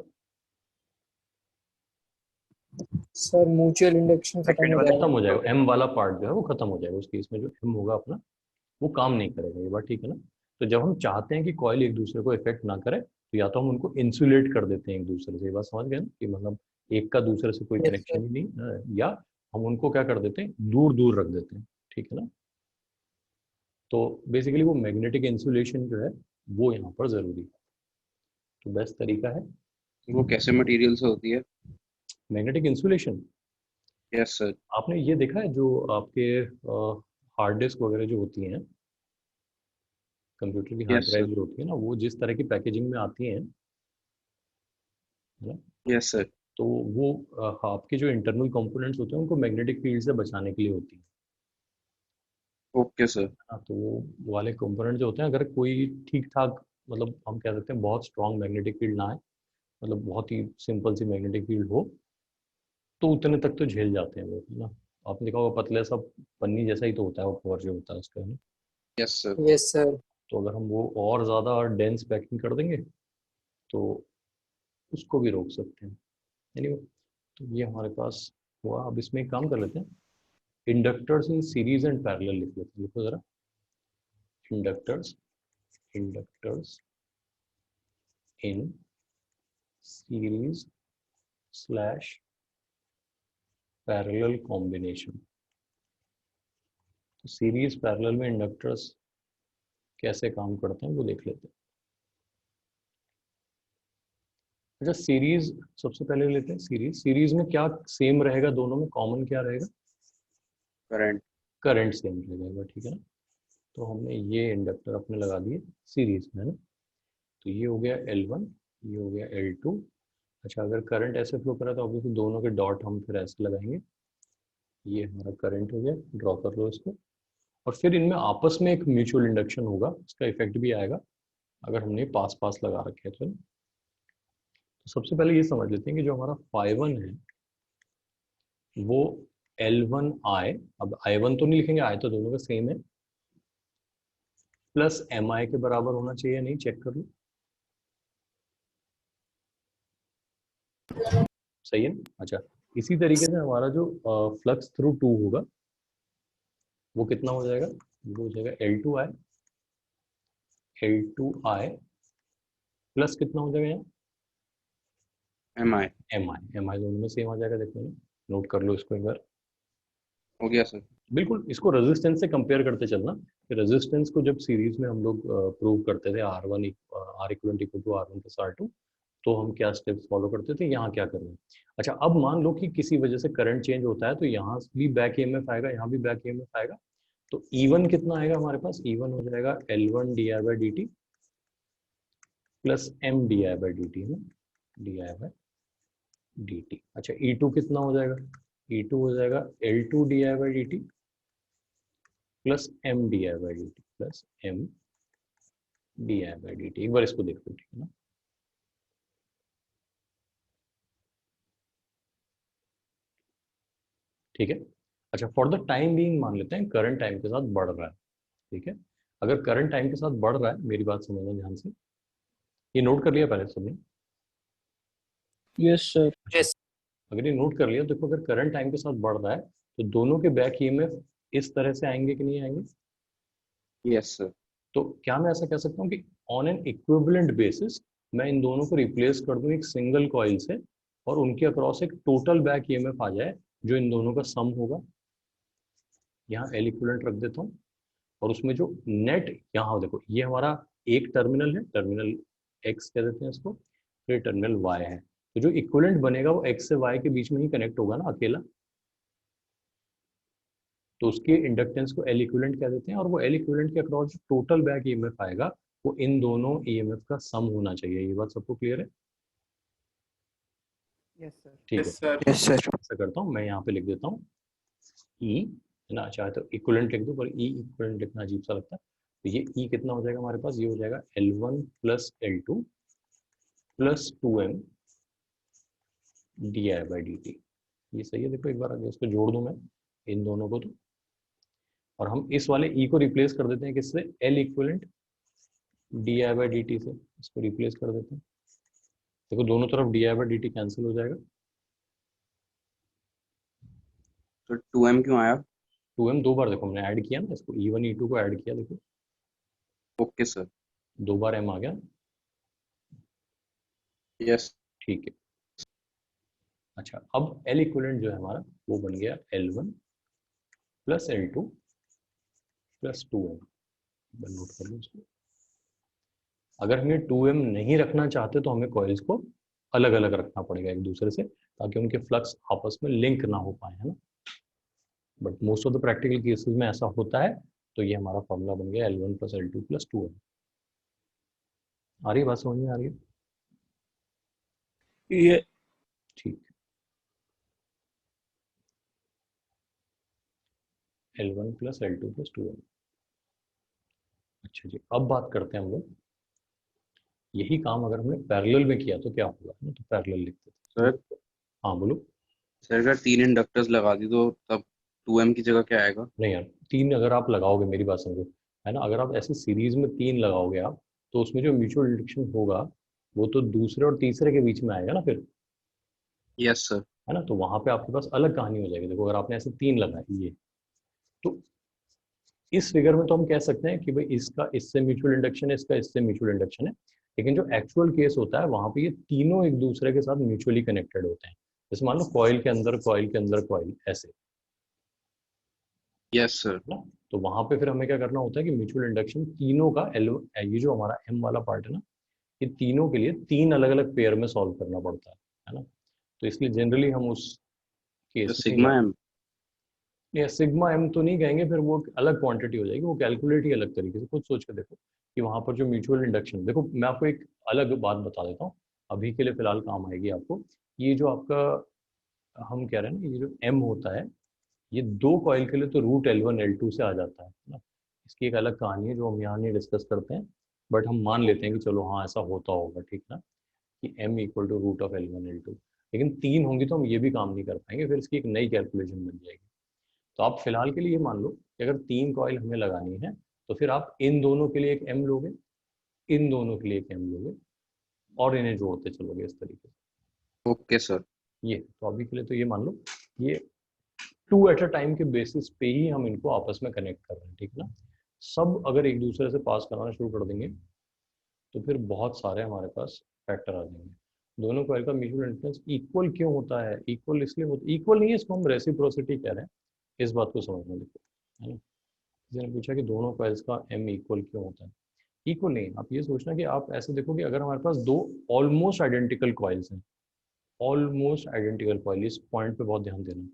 सर म्यूचुअल इंडक्शन खत्म हो जाएगा, एम वाला पार्ट जो है वो खत्म हो जाएगा, उस केस में जो एम होगा अपना वो काम नहीं करेगा, ये बात ठीक है ना। तो जब हम चाहते हैं कि कॉइल एक दूसरे को इफेक्ट ना करे, तो या तो हम उनको इंसुलेट कर देते हैं एक दूसरे से, ये बात समझ गए ना, कि मतलब एक का दूसरे से कोई कनेक्शन ही नहीं, या हम उनको क्या कर देते हैं, दूर दूर रख देते हैं, ठीक है ना। तो बेसिकली वो मैग्नेटिक इंसुलेशन जो है वो यहाँ पर जरूरी है। तो बेस्ट तरीका है, वो कैसे मटेरियल से होती है? Magnetic insulation. Yes sir. आपने ये देखा है जो आपके हार्ड डिस्क वगैरह जो होती हैं, कंप्यूटर की हार्ड Yes, ड्राइव जो होती है ना, वो जिस तरह की पैकेजिंग में आती हैं, है ना, यस सर। तो वो आपके जो इंटरनल कंपोनेंट्स होते हैं उनको मैग्नेटिक फील्ड से बचाने के लिए होती है। Okay sir. तो वो वाले कंपोनेंट जो होते हैं, अगर कोई ठीक ठाक, मतलब हम कह सकते हैं बहुत स्ट्रॉन्ग मैग्नेटिक फील्ड ना है, मतलब बहुत ही सिंपल सी मैग्नेटिक फील्ड हो, तो उतने तक तो झेल जाते हैं वो, है ना। आपने देखा होगा पतले सा पन्नी जैसा ही तो होता है वो कवर जो होता है उसका, है ना। Yes sir. Yes sir. तो अगर हम वो और ज़्यादा डेंस पैकिंग कर देंगे तो उसको भी रोक सकते हैं। एनीवे, तो ये हमारे पास हुआ। अब इसमें एक काम कर लेते हैं, inductors in series and parallel लिख लेते हैं। लिखो ज़रा, inductors in series slash parallel combination. तो सीरीज पैरेलल में इंडक्टर्स कैसे काम करते हैं वो देख लेते हैं। अच्छा, सीरीज सबसे पहले लेते हैं। सीरीज में क्या सेम रहेगा, दोनों में कॉमन क्या रहेगा? करंट। करंट सेम रहेगा, ठीक है ना। तो हमने ये इंडक्टर अपने लगा दिए सीरीज में, है ना। तो ये हो गया L1, ये हो गया L2। अच्छा, अगर करंट ऐसे फ्लो कर रहा है तो ऑब्वियसली दोनों के डॉट हम फिर ऐसे लगाएंगे। ये हमारा करंट हो गया, ड्रॉ कर लो इसको। और फिर इनमें आपस में एक म्यूचुअल इंडक्शन होगा, इसका इफेक्ट भी आएगा अगर हमने पास पास लगा रखे हैं तो। सबसे पहले ये समझ लेते हैं कि जो हमारा phi1 है वो L1I, अब I1 तो नहीं लिखेंगे, I तो दोनों का सेम है, प्लस Mi के बराबर होना चाहिए, नहीं चेक कर लो, सही है। अच्छा, इसी तरीके से हमारा जो फ्लक्स थ्रू 2 होगा वो कितना हो जाएगा? वो हो जाएगा L2I प्लस कितना हो जाएगा यहाँ? Mi दोनों में सेम आ जाएगा। देखो ना, नोट कर लो इसको एक बार। हो गया सर। बिल्कुल, इसको रेजिस्टेंस से कंपेयर करते चलना। रेजिस्टेंस को जब सीरीज में हम लोग प्रूव करते थे R1 R equal to R1 plus R2, तो हम क्या स्टेप्स फॉलो करते थे, यहाँ क्या करना है। अच्छा, अब मान लो कि किसी वजह से करंट चेंज होता है तो यहाँ भी बैक EMF आएगा, यहाँ भी बैक EMF आएगा। तो E1 कितना आएगा हमारे पास? E1 हो जाएगा L1 di/dt plus M di/dt है ना, di/dt। अच्छा, E2 कितना हो जाएगा? E2 हो जाएगा L2 di/dt plus M di/dt plus M di/dt। एक बार इसको देख लो, ठीक है ना। ठीक है। अच्छा, फॉर द टाइम बीइंग मान लेते हैं करंट टाइम के साथ बढ़ रहा है, ठीक है। अगर करंट टाइम के साथ बढ़ रहा है, मेरी बात समझना ध्यान से, ये नोट कर लिया पहले सबने? Yes sir. यस अगर ये नोट कर लिया, देखो अगर करंट टाइम के साथ बढ़ रहा है तो दोनों के बैक EMF इस तरह से आएंगे कि नहीं आएंगे? Yes sir. तो क्या मैं ऐसा कह सकता हूँ कि ऑन एन इक्विवेलेंट बेसिस मैं इन दोनों को रिप्लेस कर दूं एक सिंगल कॉइल से, और उनके अक्रॉस एक टोटल बैक EMF आ जाए जो इन दोनों का सम होगा। यहाँ L इक्विवेलेंट रख देता हूँ, और उसमें जो नेट, यहाँ देखो ये हमारा एक टर्मिनल है, टर्मिनल X कह देते हैं इसको, फिर टर्मिनल Y है। तो जो इक्विवेलेंट बनेगा वो X से Y के बीच में ही कनेक्ट होगा ना अकेला, तो उसके इंडक्टेंस को L इक्विवेलेंट कह देते हैं। और वो L इक्विवेलेंट के अक्रॉस जो टोटल बैक EMF आएगा वो इन दोनों EMF का सम होना चाहिए। ये बात सबको क्लियर है? Yes sir. ठीक है, यस सर। ऐसा करता हूँ, मैं यहाँ पे लिख देता हूँ E, है ना। चाहे तो इक्विवेलेंट लिख दो, पर E इक्विवेलेंट लिखना अजीब सा लगता है। तो ये E कितना हो जाएगा हमारे पास? ये हो जाएगा L1 plus L2 plus 2M di/dt। ये सही है। देखो एक बार अगर इसको जोड़ दूं मैं इन दोनों को, तो और हम इस वाले E को रिप्लेस कर देते हैं किससे? L इक्विवेलेंट di/dt से इसको रिप्लेस कर देते हैं। देखो दोनों तरफ di/dt कैंसिल हो जाएगा। तो 2M क्यों आया? 2M दो बार, देखो हमने ऐड किया ना इसको, E1 E2 को ऐड किया, देखो ओके सर। दो बार M आ गया। यस। ठीक है। अच्छा, अब L इक्विवेलेंट जो है हमारा वो बन गया L1 plus L2 plus 2M। Note कर लो इसको। अगर हमें 2M नहीं रखना चाहते तो हमें कॉइल्स को अलग अलग रखना पड़ेगा एक दूसरे से, ताकि उनके फ्लक्स आपस में लिंक ना हो पाए, है ना। But most of the practical cases में ऐसा होता है। तो ये हमारा फॉर्मूला बन गया L1 plus L2 plus 2M। आ रही है बात समझ में? आ रही है? ये ठीक। L1 plus L2 plus 2M। अच्छा जी, अब बात करते हैं हम लोग, यही काम अगर हमने पैरेलल में किया तो क्या होगा, है ना। तो पैरेलल लिखते थे। सर हाँ बोलो। सर अगर 3 इंडक्टर्स लगा दी तो तब 2M की जगह क्या आएगा? नहीं यार, 3 अगर आप लगाओगे, मेरी बात समझो, है ना। अगर आप ऐसे सीरीज में 3 लगाओगे आप, तो उसमें जो म्यूचुअल इंडक्शन होगा वो तो दूसरे और तीसरे के बीच में आएगा ना फिर, यस सर। है ना। तो वहां पे आपके पास अलग कहानी हो जाएगी। देखो अगर आपने ऐसे 3 लगाए ये, तो इस फिगर में तो हम कह सकते हैं कि भाई इसका इससे म्यूचुअल इंडक्शन है, इसका इससे म्यूचुअल इंडक्शन है, लेकिन जो एक्चुअल केस होता है वहां पे ये तीनों एक दूसरे के साथ म्यूचुअली कनेक्टेड होते हैं। जैसे मान लो कॉइल के अंदर कॉइल के अंदर कॉइल, ऐसे, यस सर। है ना। तो वहां पे फिर हमें क्या करना होता है कि म्यूचुअल इंडक्शन तीनों का ये जो हमारा एम वाला पार्ट है ना, ये तीनों के लिए 3 अलग अलग पेयर में सॉल्व करना पड़ता है ना। तो इसलिए जनरली हम उस तो केस में सिग्मा एम। या सिग्मा एम तो नहीं कहेंगे, फिर वो अलग क्वांटिटी हो जाएगी, वो कैलकुलेट ही अलग तरीके से। खुद सोच के देखो कि वहां पर जो म्यूचुअल इंडक्शन, देखो मैं आपको एक अलग बात बता देता हूँ, अभी के लिए फिलहाल काम आएगी आपको। ये जो आपका हम कह रहे हैं ना, ये जो एम होता है, ये 2 कॉइल के लिए तो रूट L1 L2 से आ जाता है ना। इसकी एक अलग कहानी है जो हम यहाँ नहीं डिस्कस करते हैं, बट हम मान लेते हैं कि चलो हाँ ऐसा होता होगा, ठीक ना, कि m equal to root of L1 L2। लेकिन 3 होंगी तो हम ये भी काम नहीं कर पाएंगे, फिर इसकी एक नई कैलकुलेशन बन जाएगी। तो आप फिलहाल के लिए ये मान लो कि अगर 3 कॉइल हमें लगानी है, तो फिर आप इन दोनों के लिए एक m लोगे, इन दोनों के लिए एक m लोगे, और इन्हें जोड़ते चलोगे इस तरीके से। Okay sir. ये तो अभी के लिए तो ये मान लो, ये 2 एट अ टाइम के बेसिस पे ही हम इनको आपस में कनेक्ट कर रहे हैं, ठीक ना। सब अगर एक दूसरे से पास कराना शुरू कर देंगे तो फिर बहुत सारे हमारे पास फैक्टर आ जाएंगे। दोनों कॉइल का म्यूचुअल इंडक्टेंस इक्वल क्यों होता है? इक्वल इसलिए होता है, इक्वल नहीं है, इसको हम रेसिप्रोसिटी कह रहे हैं, इस बात को समझना। देखो, है ना, किसी ने पूछा कि दोनों कॉइल्स का m इक्वल क्यों होता है? इक्वल नहीं, आप ये सोचना कि आप ऐसे देखो कि अगर हमारे पास 2 ऑलमोस्ट आइडेंटिकल कॉइल्स हैं, ऑलमोस्ट आइडेंटिकल कॉइल, इस पॉइंट पे बहुत ध्यान देना,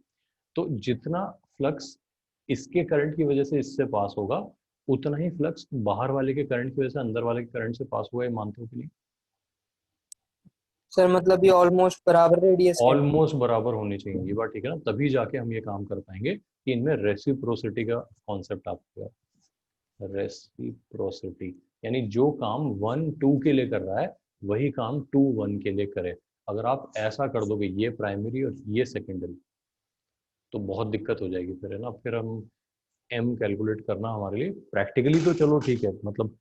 तो जितना फ्लक्स इसके करंट की वजह से इससे पास होगा, उतना ही फ्लक्स बाहर वाले के करंट की वजह से अंदर वाले के करंट से पास हुआ है, मानते हो कि नहीं? सर मतलब ये ऑलमोस्ट बराबर रेडियस के हैं। ऑलमोस्ट बराबर होनी चाहिए, ये बात ठीक है ना, तभी जाके हम ये काम कर पाएंगे कि इनमें रेसिप्रोसिटी का कॉन्सेप्ट आपको, रेसिप्रोसिटी यानी जो काम 1 2 के लिए कर रहा है वही काम 2 1 के लिए करे। अगर आप ऐसा कर दोगे, ये प्राइमरी और ये सेकेंडरी, तो बहुत दिक्कत हो जाएगी फिर, है ना। फिर हम m कैलकुलेट करना हमारे लिए प्रैक्टिकली तो चलो ठीक है, मतलब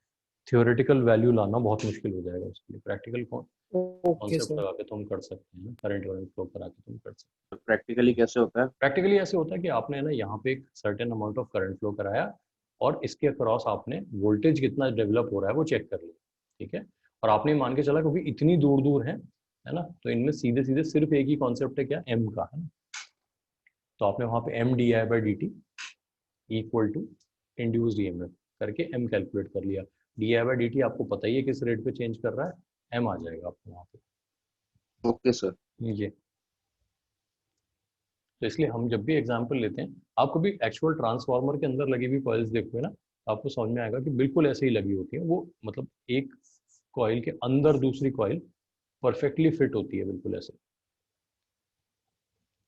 थियोरेटिकल वैल्यू लाना बहुत मुश्किल हो जाएगा, उसके लिए प्रैक्टिकल ओके कॉन्सेप्ट सर। लगा के तो हम कर सकते हैं ना, करंट वरेंट फ्लो करा के तुम कर सकते हैं। प्रैक्टिकली कैसे होता है? प्रैक्टिकली ऐसे होता है कि आपने ना यहाँ पे एक certain amount of current flow कराया, और इसके अक्रॉस आपने वोल्टेज कितना डेवलप हो रहा है वो चेक कर लिया, ठीक है। और आपने मान के चला क्योंकि इतनी दूर दूर है ना, तो इनमें सीधे सीधे सिर्फ एक ही कॉन्सेप्ट है, क्या, m का, है ना। तो आपने वहाँ पे m di/dt equal to induced EMF करके m कैलकुलेट कर लिया। di/dt आपको पता ही है किस रेट पे चेंज कर रहा है, m आ जाएगा आपको वहाँ पे। Okay sir. ये तो इसलिए हम जब भी एग्जांपल लेते हैं, आप कभी एक्चुअल ट्रांसफार्मर के अंदर लगी हुई कॉइल्स देखोगे ना, आपको समझ में आएगा कि बिल्कुल ऐसे ही लगी होती है वो, मतलब एक कॉइल के अंदर दूसरी कॉइल परफेक्टली फिट होती है, बिल्कुल ऐसे,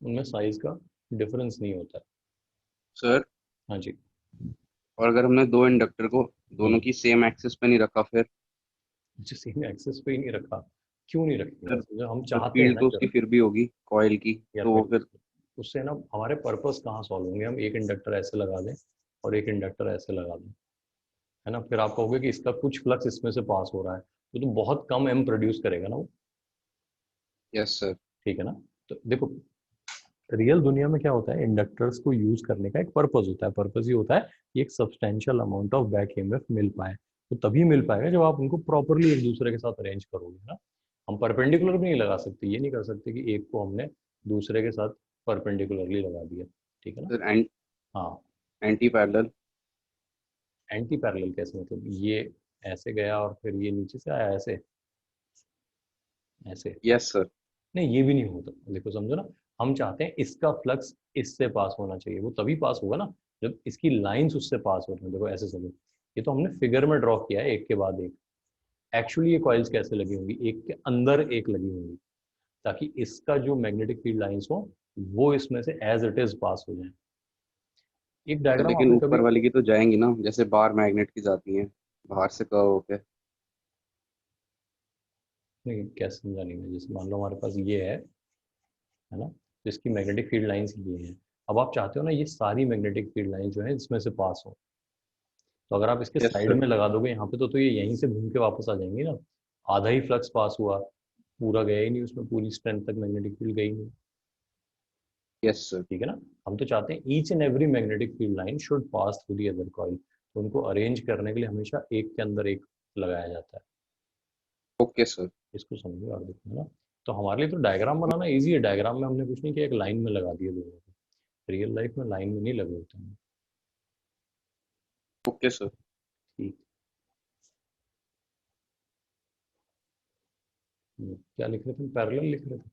उनमें साइज का डिफरेंस नहीं होता है। सर, हाँ जी। और अगर हमने दो इंडक्टर को दोनों की सेम एक्सिस पे नहीं रखा, फिर जो सेम एक्सेस पे ही नहीं रखा, क्यों नहीं रखेंगे? सर ऐसे जो हम तो चाहते हैं फील्ड ना, तो जो उसकी फिर भी होगी कॉइल की, या तो वो फिर फिर उससे ना हमारे पर्पस कहाँ सॉल्व होंगे? हम एक इंडक्टर ऐसे लगा दें और एक इंडक्टर ऐसे लगा दें, है ना, फिर आप कहोगे कि इसका कुछ फ्लक्स इसमें से पास हो रहा है, तो बहुत कम एम प्रोड्यूस करेगा ना वो, यस सर। ठीक है ना। तो देखो रियल दुनिया में क्या होता है, इंडक्टर्स को यूज करने का एक पर्पस होता है, पर्पस ये होता है कि एक substantial amount of back EMF मिल पाए। तो तभी मिल पाएगा जब आप उनको प्रॉपरली एक दूसरे के साथ अरेंज करोगे ना। हम परपेंडिकुलर भी नहीं लगा सकते, ये नहीं कर सकते कि एक को हमने दूसरे के साथ परपेंडिकुलरली लगा दिया, ठीक है ना। सर हाँ, एंटी पैरेलल। एंटी पैरेलल कैसे, मतलब ये ऐसे गया और फिर ये नीचे से आया ऐसे, ऐसे यस सर। नहीं, ये भी नहीं होता। देखो समझो ना, हम चाहते हैं इसका फ्लक्स इससे पास होना चाहिए, वो तभी पास होगा ना जब इसकी लाइंस उससे पास हो रही हैं। देखो ऐसे समझो, ये तो हमने फिगर में ड्रॉ किया है एक के बाद एक, एक्चुअली ये कॉइल्स कैसे लगी होंगी, एक के अंदर एक लगी होंगी, ताकि इसका जो मैग्नेटिक फील्ड लाइंस हो वो इसमें से एज इट इज पास हो जाए। एक सर डायग्राम लेकिन आपने ऊपर कभी, वाली की तो जाएंगी ना, जैसे बाहर मैग्नेट की जाती हैं बाहर से कर्व होके। नहीं कैसे समझा नहीं मैं, जैसे मान लो हमारे पास ये है ना, तो इसकी मैग्नेटिक फील्ड लाइंस ये हैं। अब आप चाहते हो ना ये सारी मैग्नेटिक फील्ड लाइन जो है इसमें से पास हो, तो अगर आप इसके Yes, साइड sir. में लगा दोगे यहाँ पे तो ये यहीं से घूम के वापस आ जाएंगे ना, आधा ही फ्लक्स पास हुआ, पूरा गया ही नहीं, उसमें पूरी स्ट्रेंथ तक मैग्नेटिक फील्ड गई नहीं। Yes, sir. ठीक है ना, हम तो चाहते हैं each and every magnetic field line should pass through the other coil, तो उनको अरेंज करने के लिए हमेशा एक के अंदर एक लगाया जाता है। Okay, sir. इसको समझो और देखो, है ना। तो हमारे लिए तो डायग्राम बनाना इजी है, डायग्राम में हमने कुछ नहीं किया, एक लाइन में लगा दिए दोनों को, रियल लाइफ में लाइन में नहीं लगे होते हैं। Okay, sir. ठीक, क्या लिख रहे थे, पैरेलल लिख रहे थे,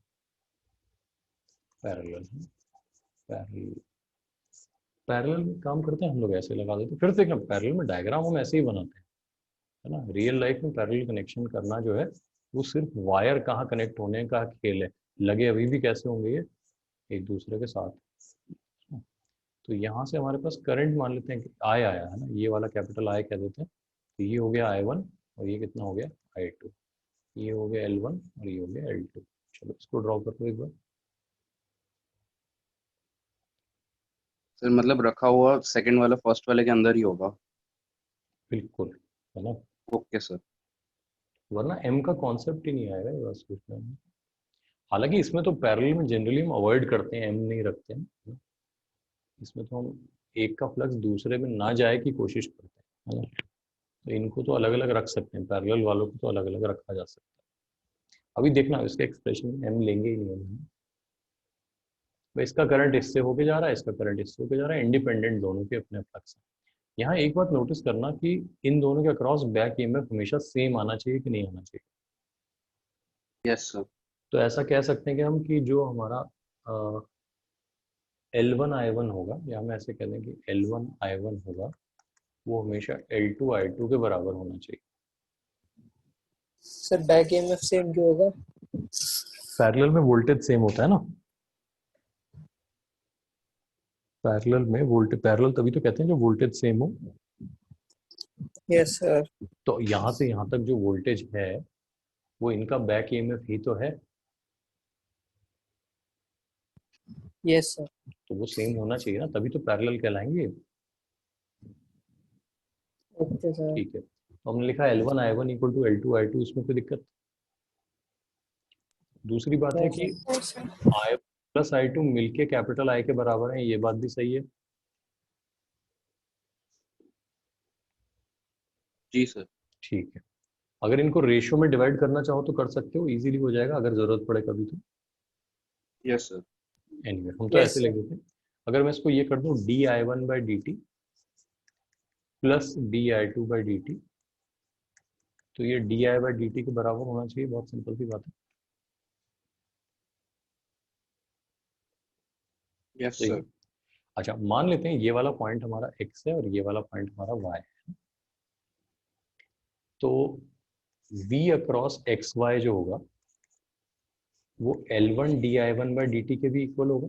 पैरेलल, पैरेलल, पैरेलल में काम करते हैं हम लोग, ऐसे लगा देते, फिर देखना पैरेलल में डायग्राम हम ऐसे ही बनाते हैं, है ना। रियल लाइफ में पैरेलल कनेक्शन करना जो है वो सिर्फ वायर कहाँ कनेक्ट होने का खेल है, लगे अभी भी कैसे होंगे ये एक दूसरे के साथ। तो यहाँ से हमारे पास करंट मान लेते हैं कि आई आया है ना, ये वाला कैपिटल आई कह देते हैं, तो ये हो गया I1 और ये कितना हो गया I2, ये हो गया L1 और ये हो गया L2। चलो इसको ड्रॉ कर लो एक बार। सर मतलब रखा हुआ सेकंड वाला फर्स्ट वाले के अंदर ही होगा। बिल्कुल, है ना। Okay sir. वरना M का कॉन्सेप्ट ही नहीं आएगा ये बात सोचना है। हालांकि इसमें तो पैरेलल में जनरली हम अवॉइड करते हैं, M नहीं रखते हैं, इसमें तो हम एक का फ्लक्स दूसरे में ना जाए की कोशिश करते हैं, है ना। तो इनको तो अलग अलग रख सकते हैं, पैरेलल वालों को तो अलग अलग रखा जा सकता है। अभी देखना इसके एक्सप्रेशन में M लेंगे ही नहीं हम। भाई इसका करंट इससे होके जा रहा है, इसका करंट इससे होके जा रहा है, इंडिपेंडेंट दोनों के अपने फ्लक्स हैं। यहाँ एक बात नोटिस करना कि इन दोनों के अक्रॉस बैक ईएमएफ हमेशा सेम आना चाहिए कि नहीं आना चाहिए। Yes sir. तो ऐसा कह सकते हैं कि हम कि जो हमारा L1 I1 होगा, या हम ऐसे कह दें कि L1 I1 होगा, वो हमेशा L2 I2 के बराबर होना चाहिए। सर बैक ईएमएफ सेम क्यों होगा? पैरेलल में वोल्टेज सेम होता है ना, पैरेलल में वोल्टेज, पैरेलल तभी तो कहते हैं जो वोल्टेज सेम हो। Yes sir. तो यहाँ से यहाँ तक जो वोल्टेज है वो इनका बैक ईएमएफ ही तो है, यस सर। तो वो सेम होना चाहिए ना, तभी तो पैरेलल कहलाएंगे। Okay sir. ठीक है, तो हमने लिखा L1 I1 equal to L2 I2, इसमें कोई दिक्कत। दूसरी बात है कि I प्लस I2 मिलके कैपिटल I के बराबर है, ये बात भी सही है। जी सर। ठीक है, अगर इनको रेशियो में डिवाइड करना चाहो तो कर सकते हो, इजीली हो जाएगा अगर जरूरत पड़े कभी तो। Yes sir. एनीवे हम तो Yes, ऐसे लिख देते हैं, अगर मैं इसको ये कर दूं dI1/dt प्लस dI2/dt, तो ये dI/dt के बराबर होना चाहिए, बहुत सिंपल सी बात है। यस सही है। सर। अच्छा मान लेते हैं ये वाला पॉइंट हमारा x है और ये वाला पॉइंट हमारा y है, तो v अक्रॉस xy जो होगा वो L1 dI1/dt के भी इक्वल होगा,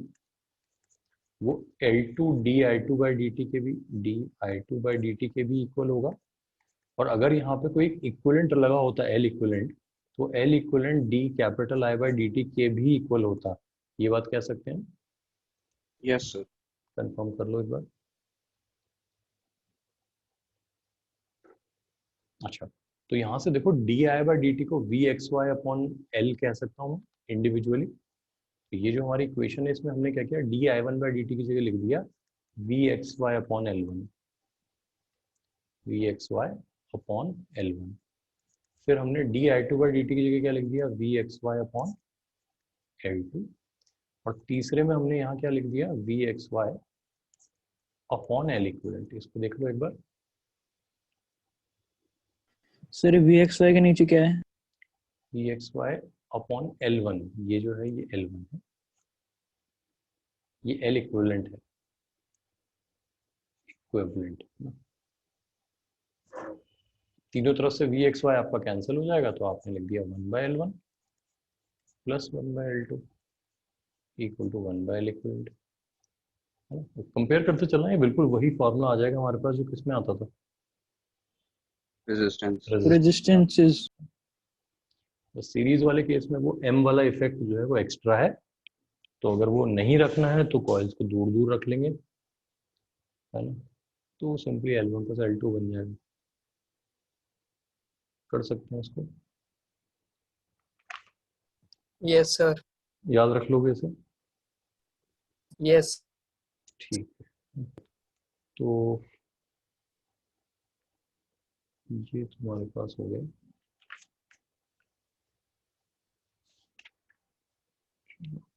वो L2 dI2/dt के भी dI2/dt के भी इक्वल होगा। और अगर यहाँ पे कोई इक्विवेलेंट लगा होता L इक्विवेलेंट, तो L equivalent d capital I/dt के भी इक्वल होता, ये बात कह सकते हैं। Yes sir. कंफर्म कर लो एक बार। अच्छा, तो यहाँ से देखो dI/dt को VXY/L कह सकता हूँ मैं इंडिविजुअली। तो ये जो हमारी इक्वेशन है इसमें हमने क्या किया, dI1/dt की जगह लिख दिया VXY/L1, VXY/L1। फिर हमने dI2/dt की जगह क्या लिख दिया, VXY/L2। और तीसरे में हमने यहाँ क्या लिख दिया, VXY/L इक्विवेलेंट। इसको देख लो एक बार। सर VXY के नीचे क्या है? VXY/L1, ये जो है ये L1 है, ये L इक्विवेलेंट है, इक्विवेलेंट ना। तीनों तरफ से VXY आपका कैंसिल हो जाएगा, तो आपने लिख दिया 1/L1 plus 1/L2 equal to 1/L equivalent. Compare करते चलना, ये बिल्कुल वही फॉर्मूला आ जाएगा हमारे पास जो किसमें आता था, रेजिस्टेंस। रेजिस्टेंसेस। सीरीज वाले केस में वो M वाला इफेक्ट जो है वो एक्स्ट्रा है, तो अगर वो नहीं रखना है तो कॉइल्स को दूर दूर रख लेंगे, है ना। तो सिंपली L1 प्लस L2 बन जाएगा। कर सकते हैं इसको, Yes, sir. याद रख लोगे इसे? Yes. ठीक है, तो ये तुम्हारे पास हो गया।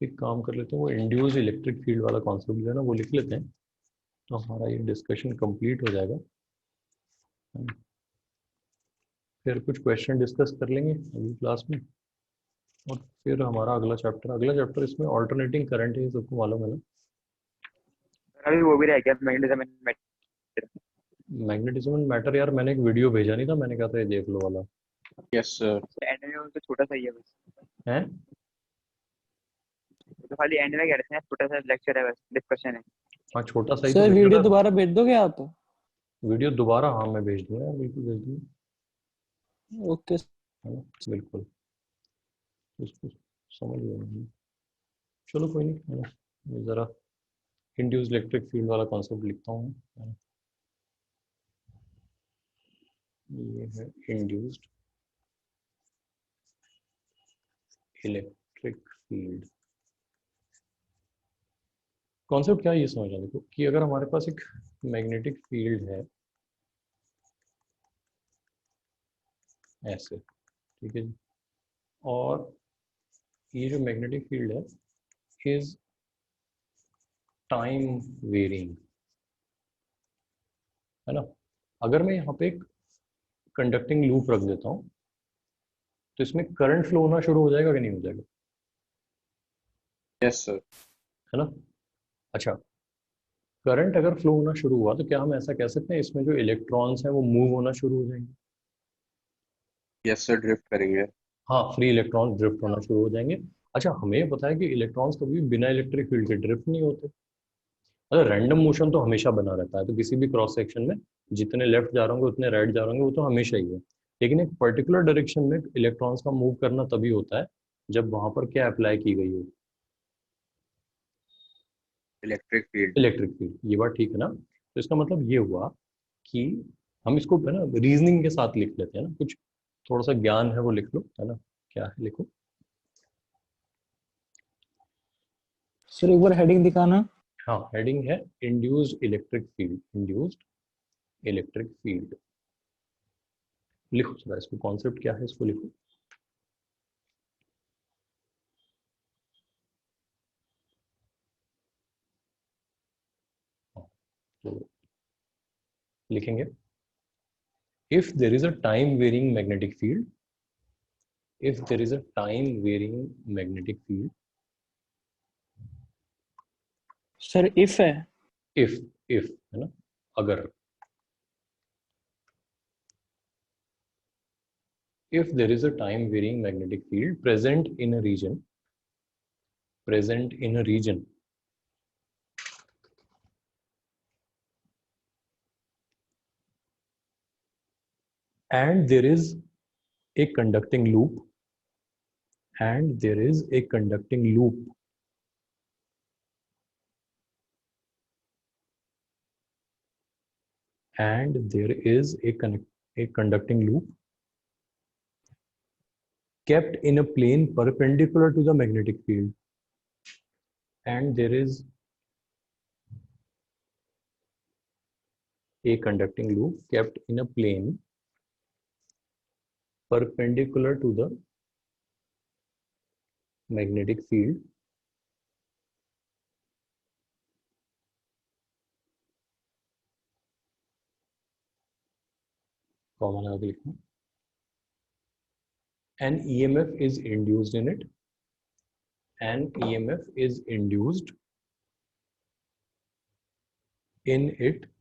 एक काम कर लेते हैं, वो इंड्यूस इलेक्ट्रिक फील्ड वाला कॉन्सेप्ट जो है ना वो लिख लेते हैं, तो हमारा ये डिस्कशन कंप्लीट हो जाएगा। फिर कुछ क्वेश्चन डिस्कस कर लेंगे अगली क्लास में, और फिर हमारा अगला चैप्टर इसमें ऑल्टरनेटिंग करंट है, ये सबको मालूम है ना। अभी वो भी रह गया magnetism and matter. Magnetism and matter, यार मैंने एक वीडियो भेजा नहीं था, मैंने कहा था ये देख लो वाला यस सर। एंड में उनका छोटा सा ही है बस, है। तो खाली एंड में कह रहे हैं छोटा सा लेक्चर है बस, डिस्कशन है। हाँ छोटा सा ही तो सर भेजा वीडियो था। दोबारा भेज दोगे आप? वीडियो दोबारा, हाँ मैं भेज दूंगा यार, बिल्कुल भेज दूंगा, ओके। है ना, बिल्कुल। इसको समझ गए? चलो कोई नहीं, है ना, मैं ज़रा इंड्यूस इलेक्ट्रिक फील्ड वाला कॉन्सेप्ट लिखता हूँ, है ना। ये है इंड्यूस्ड इलेक्ट्रिक फील्ड। कॉन्सेप्ट क्या है ये समझना, देखो कि अगर हमारे पास एक मैग्नेटिक फील्ड है ऐसे, ठीक है जी, और ये जो मैग्नेटिक फील्ड है इज टाइम वेरिंग, है ना। अगर मैं यहाँ पे एक कंडक्टिंग लूप रख देता हूँ तो इसमें करंट फ्लो होना शुरू हो जाएगा कि नहीं हो जाएगा? Yes sir. है ना। अच्छा, करंट अगर फ्लो होना शुरू हुआ तो क्या हम ऐसा कह सकते हैं इसमें जो इलेक्ट्रॉन्स हैं वो मूव होना शुरू हो जाएंगे? यस सर, ड्रिफ्ट करेंगे। हाँ, फ्री इलेक्ट्रॉन्स ड्रिफ्ट होना शुरू हो जाएंगे। अच्छा, हमें ये पता है कि इलेक्ट्रॉन्स कभी भी बिना इलेक्ट्रिक फील्ड के ड्रिफ्ट नहीं होते। अगर रैंडम मोशन तो हमेशा बना रहता है, तो किसी भी क्रॉस सेक्शन में जितने लेफ्ट जा रहे होंगे उतने राइट जा रहे होंगे, वो तो हमेशा ही है। लेकिन एक पर्टिकुलर डायरेक्शन में इलेक्ट्रॉन्स का मूव करना तभी होता है जब वहां पर क्या अप्लाई की गई हो? Electric field. Electric field. ये बात ठीक है ना। तो इसका मतलब ये हुआ कि हम इसको है ना रीजनिंग के साथ लिख लेते हैं ना, कुछ थोड़ा सा ज्ञान है वो लिख लो, है ना। क्या है, लिखो। सर एक बार हेडिंग दिखाना। हाँ, हेडिंग है induced electric field. Induced electric field लिखो जरा, इसको कॉन्सेप्ट क्या है इसको लिखो। तो लिखेंगे, if there is a time varying magnetic field, if there is a time varying magnetic field, sir if है। if है ना, अगर, if there is a time varying magnetic field present in a region, and there is a conducting loop, and there is a conducting loop, and there is a conducting loop kept in a plane perpendicular to the magnetic field, and there is a conducting loop kept in a plane perpendicular to the magnetic field, comma लगा के लिखना, an EMF is induced in it, an EMF is induced in it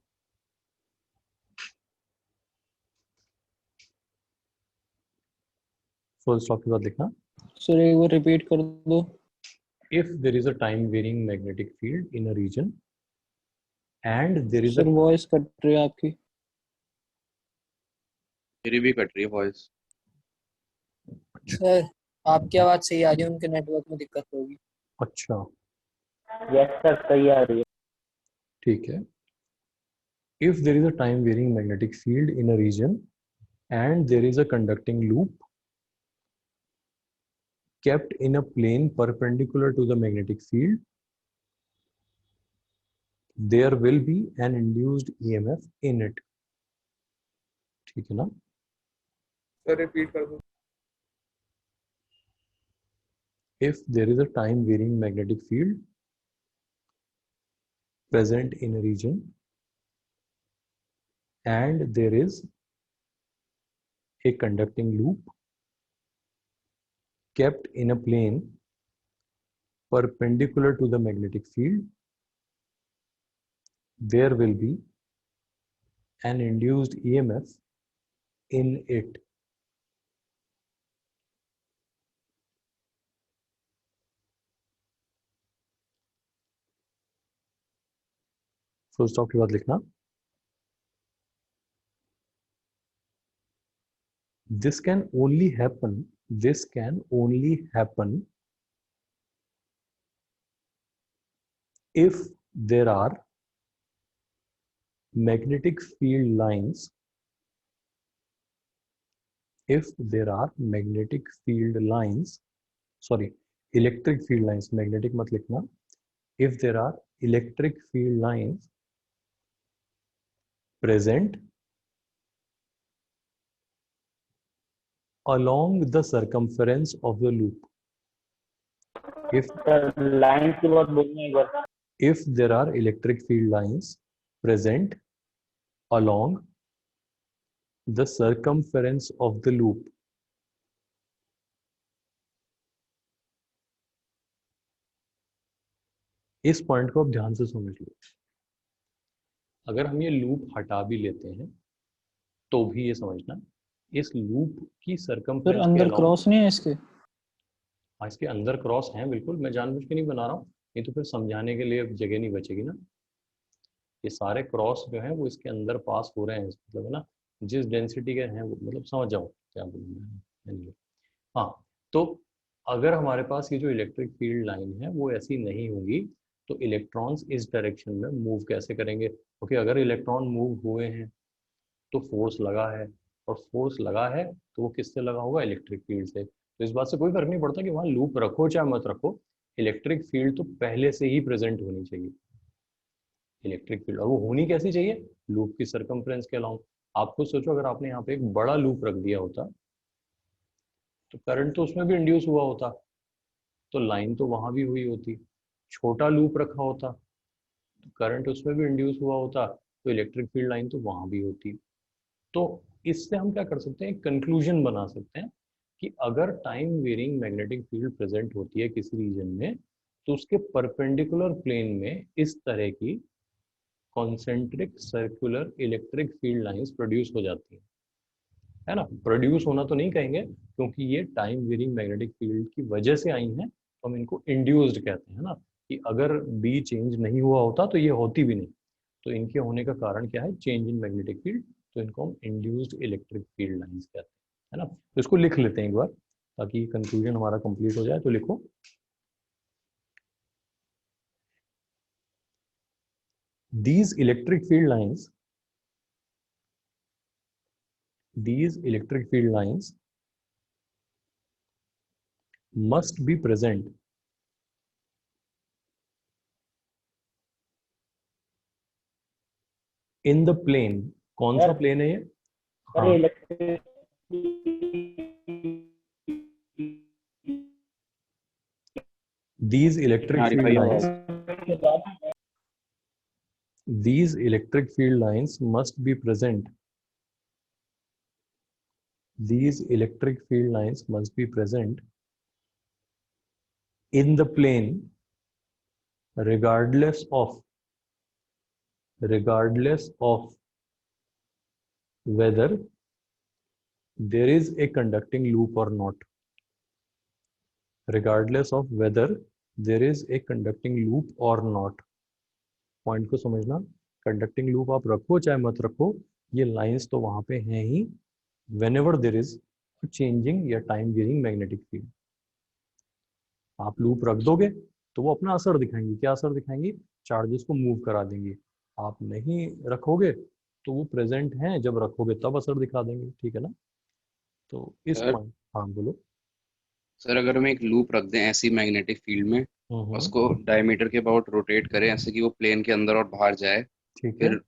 full stop के बाद लिखना, सर एक बार रिपीट कर दो। if there is a time varying magnetic field in a region and there is sir a, voice cut रही है आपकी। मेरी भी कट रही है वॉइस। सर आपकी आवाज सही आ रही है, उनके नेटवर्क में दिक्कत होगी। अच्छा यस सर, सही आ रही है। ठीक है, if there is a time varying magnetic field in a region and there is a conducting loop kept in a plane perpendicular to the magnetic field, there will be an induced EMF in it. ठीक है ना? सर रिपीट कर दो। If there is a time varying magnetic field present in a region and there is a conducting loop kept in a plane perpendicular to the magnetic field, there will be an induced EMF in it. Full stop के बाद लिखना this can only happen if there are magnetic field lines, electric field lines, magnetic मत लिखना, if there are electric field lines present along the circumference of the loop. If lines के बाद बोलना एक बार। if there are electric field lines present along the circumference of the loop, इस पॉइंट को आप ध्यान से समझ लो। अगर हम ये लूप हटा भी लेते हैं तो भी ये समझना इस लूप की फिर सर्कमफ्रेंस के अंदर अलावा क्रॉस नहीं है इसके? इसके अंदर क्रॉस हैं, बिल्कुल, मैं जानबूझ के नहीं बना रहा हूँ, नहीं तो फिर समझाने के लिए जगह नहीं बचेगी ना। ये सारे क्रॉस जो हैं वो इसके अंदर पास हो रहे हैं, मतलब है ना, जिस डेंसिटी के हैं वो, मतलब समझ जाओ क्या बोलूँ। हाँ, तो अगर हमारे पास ये जो इलेक्ट्रिक फील्ड लाइन है वो ऐसी नहीं होगी तो इलेक्ट्रॉन्स इस डायरेक्शन में मूव कैसे करेंगे? ओके, अगर इलेक्ट्रॉन मूव हुए हैं तो फोर्स लगा है, और फोर्स लगा है तो वो किससे लगा होगा? इलेक्ट्रिक फील्ड से। तो इस बात से कोई फर्क नहीं पड़ता कि वहाँ लूप रखो चाहे मत रखो, इलेक्ट्रिक फील्ड तो पहले से ही प्रेजेंट होनी चाहिए। इलेक्ट्रिक फील्ड, और वो होनी कैसी चाहिए? लूप की सर्कमफ्रेंस के अलाउंग। आपको सोचो अगर आपने यहाँ पे एक बड़ा लूप रख दिया होता तो करंट तो उसमें भी इंड्यूस हुआ होता, तो लाइन तो वहां भी हुई होती। छोटा लूप रखा होता तो करंट उसमें भी इंड्यूस हुआ होता, तो इलेक्ट्रिक फील्ड लाइन तो वहां भी होती। तो इससे हम क्या कर सकते हैं, कंक्लूजन बना सकते हैं कि अगर time varying magnetic field present होती है किसी रीजन में तो उसके परपेंडिकुलर प्लेन में इस तरह की concentric circular electric field lines produce हो जाती है ना। प्रोड्यूस होना तो नहीं कहेंगे क्योंकि ये टाइम वेरिंग मैग्नेटिक फील्ड की वजह से आई हैं, तो हम इनको इंड्यूस्ड कहते हैं ना, कि अगर बी चेंज नहीं हुआ होता तो ये होती भी नहीं। तो इनके होने का कारण क्या है? चेंज इन मैग्नेटिक फील्ड, तो इनको हम इंड्यूस्ड इलेक्ट्रिक फील्ड लाइंस कहते हैं, है ना। तो इसको लिख लेते हैं एक बार ताकि कंक्लूजन हमारा कंप्लीट हो जाए। तो लिखो, these electric field lines must be present in the plane। कौन सा प्लेन है ये? हाँ, these electric field lines must be present in the plane regardless of whether there is a conducting loop or not। regardless of whether there is a conducting loop or not। Point को समझना, कंडक्टिंग लूप आप रखो चाहे मत रखो, ये लाइंस तो वहां पे हैं ही whenever there is changing या टाइम वेरिंग मैग्नेटिक फील्ड। आप लूप रख दोगे तो वो अपना असर दिखाएंगी। क्या असर दिखाएंगी? चार्जेस को मूव करा देंगी। आप नहीं रखोगे तो वो प्रेजेंट हैं, जब रखोगे तब असर दिखा देंगे, ठीक है ना। तो इस सर पॉइंट, हाँ बोलो। सर अगर हम एक लूप रख दें ऐसी मैग्नेटिक फील्ड में, और उसको डायमीटर के अबाउट रोटेट करें ऐसे कि वो प्लेन के अंदर और बाहर जाए, ठीक है। फिर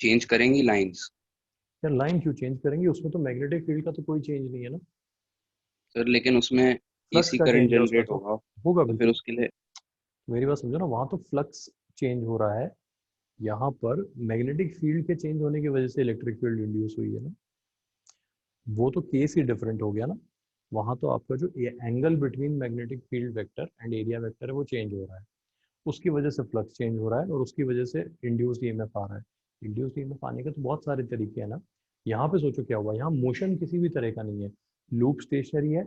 चेंज करेंगी लाइंस? यार लाइन क्यों चेंज करेंगे, उसमें तो मैग्नेटिक फील्ड का तो कोई चेंज नहीं है ना। सर लेकिन उसमें फ्लक्स एसी का करंट चेंज है उसमें जनरेट तो, होगा, होगा तो फिर बिल्कुल। उसके लिए मेरी बात समझो ना, वहाँ तो फ्लक्स चेंज हो रहा है, यहाँ पर मैग्नेटिक फील्ड के चेंज होने की वजह से इलेक्ट्रिक फील्ड इंड्यूस हुई है ना। वो तो केस ही डिफरेंट हो गया ना। वहाँ तो आपका जो angle between magnetic field vector and area vector है वो चेंज हो रहा है, उसकी वजह से फ्लक्स चेंज हो रहा है और उसकी वजह से इंड्यूस्ड ईएमएफ आ रहा है। इंड्यूस्ड ईएमएफ आने के तो बहुत सारे तरीके हैं ना। यहाँ पे सोचो क्या हुआ, यहाँ मोशन किसी भी तरह का नहीं है, लूप स्टेशनरी है,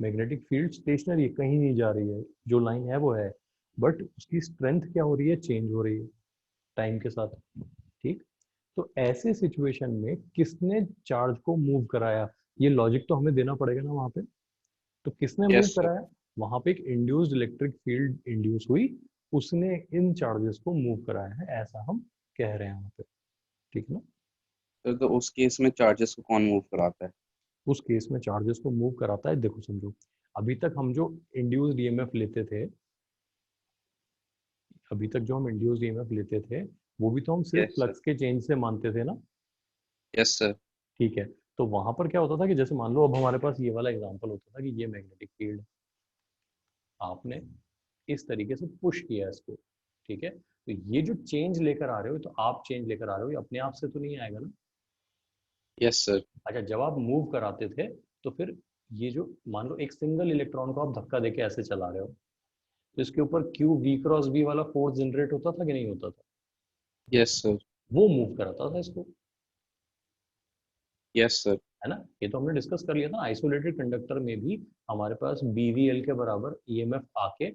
मैग्नेटिक फील्ड स्टेशनरी है, कहीं नहीं जा रही है, जो लाइन है वो है, बट उसकी स्ट्रेंथ क्या हो रही है, चेंज हो रही है टाइम के साथ, ठीक। तो ऐसे सिचुएशन में किसने चार्ज को मूव कराया, ये लॉजिक तो हमें देना पड़ेगा ना वहाँ पे। तो किसने मूव यस सर। कराया, वहां पे एक इंड्यूस्ड इलेक्ट्रिक फील्ड इंड्यूस हुई, उसने इन चार्जेस को मूव कराया है, ऐसा हम कह रहे हैं वहां पे, ठीक है ना। सर तो उस केस में चार्जेस को कौन मूव कराता है? उस केस में चार्जेस को मूव कराता है, देखो समझो, अभी तक हम जो इंड्यूस्ड ईएमएफ लेते थे, अभी तक जो हम इंड्यूस्ड ईएमएफ लेते थे, वो भी तो हम सिर्फ यस सर। फ्लक्स के चेंज से मानते थे ना। Yes sir. ठीक है। तो वहां पर क्या होता था कि जैसे मान लो अब हमारे पास ये वाला एग्जांपल होता था कि ये मैग्नेटिक फील्ड, आपने इस तरीके से पुश किया इसको, ठीक है, तो ये जो चेंज लेकर आ रहे हो, तो आप चेंज लेकर आ रहे हो, ये अपने आप से तो नहीं आएगा ना। Yes sir. अच्छा, जब आप मूव कराते थे, तो फिर ये जो मान लो एक सिंगल इलेक्ट्रॉन को आप धक्का देके ऐसे चला रहे हो, तो इसके ऊपर क्यू वी क्रॉस बी वाला फोर्स जनरेट होता था कि नहीं होता था, यस सर। वो मूव कराता था इसको, यस सर। है ना। ये तो हमने डिस्कस कर लिया था, आइसोलेटेड कंडक्टर में भी हमारे पास बीवीएल के बराबर ईएमएफ आके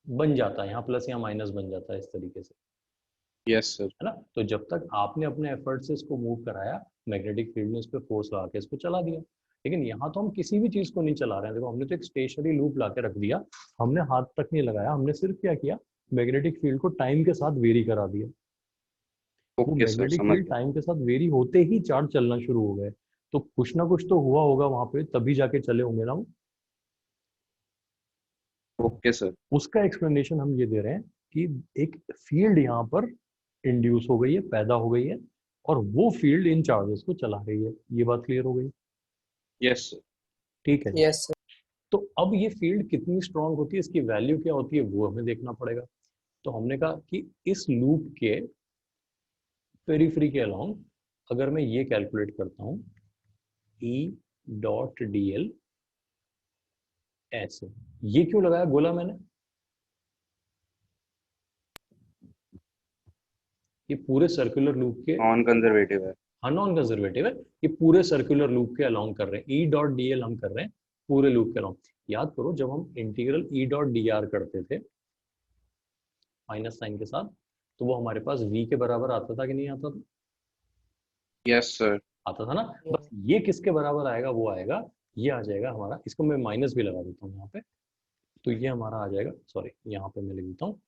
बन जाता है, यहाँ प्लस या माइनस बन जाता है इस तरीके से, यस सर। है ना। तो जब तक आपने अपने एफर्ट से इसको मूव कराया, मैग्नेटिक फील्ड ने इस पर फोर्स लगा के इसको चला दिया। लेकिन यहाँ तो हम किसी भी चीज को नहीं चला रहे हैं, देखो हमने तो एक स्टेशनरी लूप ला के रख दिया, हमने हाथ तक नहीं लगाया, हमने सिर्फ क्या किया, मैग्नेटिक फील्ड को टाइम के साथ वेरी करा दिया। वो ओके सर, मैग्नेटिक समझ फील्ड गया। टाइम के साथ वेरी होते ही चार्ज चलना शुरू हो गए, तो कुछ ना कुछ तो हुआ होगा वहां पे, तभी जाके चले होंगे ना वो। Okay sir. उसका एक्सप्लेनेशन हम ये दे रहे हैं कि एक फील्ड यहाँ पर इंड्यूस हो गई है, पैदा हो गई है, और वो फील्ड इन चार्जेस को चला रही है, ये बात क्लियर हो गई। Yes sir. ठीक है जी। Yes sir. तो अब ये फील्ड कितनी स्ट्रांग होती है, इसकी वैल्यू क्या होती है, वो हमें देखना पड़ेगा। तो हमने कहा कि इस लूप के पेरीफ्री के अलोंग अगर मैं ये कैलकुलेट करता हूँ, ई डॉट डी एल ऐसे, ये क्यों लगाया बोला मैंने, ये पूरे सर्कुलर लूप के, नॉन कंजर्वेटिव है। हाँ नॉन कंजर्वेटिव है, ये पूरे सर्कुलर लूप के अलोंग कर रहे हैं, ई डॉट डी एल हम कर रहे हैं पूरे लूप के अलोंग। याद करो जब हम integral E dot D R करते थे माइनस साइन के साथ, तो वो हमारे पास v के बराबर आता था कि नहीं आता था, यस सर। आता था ना। बस ये किसके बराबर आएगा, वो आएगा, ये आ जाएगा हमारा, इसको मैं माइनस भी लगा देता हूँ यहाँ पे, तो ये हमारा आ जाएगा, सॉरी यहाँ पे मैं लिख देता हूँ,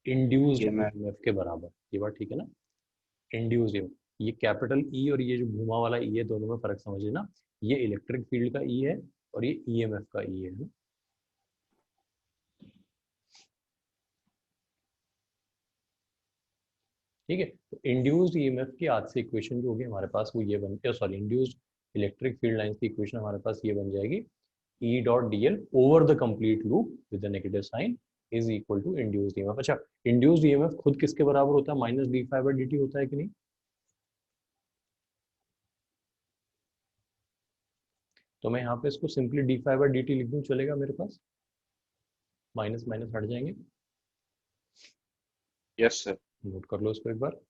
इंड्यूस्ड ये मैं ईएमएफ के बराबर, ये बात ठीक है ना। इंड्यूस्ड ईएमएफ, ये कैपिटल ई और ये जो घुमा वाला ई है, दोनों में फर्क समझ लेना, ये इलेक्ट्रिक फील्ड का ई है और ये ईएमएफ का ई है ना? ठीक है। तो इंड्यूस्ड ईएमएफ की आज से इक्वेशन जो होगी हमारे पास वो ये बनती है, sorry induced electric field lines की इक्वेशन हमारे पास ये बन जाएगी, E dot d l over the complete loop with negative sign is equal to induced EMF. अच्छा, इंड्यूस्ड ईएमएफ खुद किसके बराबर होता है, minus d phi by d t होता है कि नहीं। तो मैं यहाँ पे इसको simply d phi by d t लिख दूँ, चलेगा मेरे पास, माइनस माइनस हट जाएंगे। Yes sir. नोट कर लो इसको एक बार।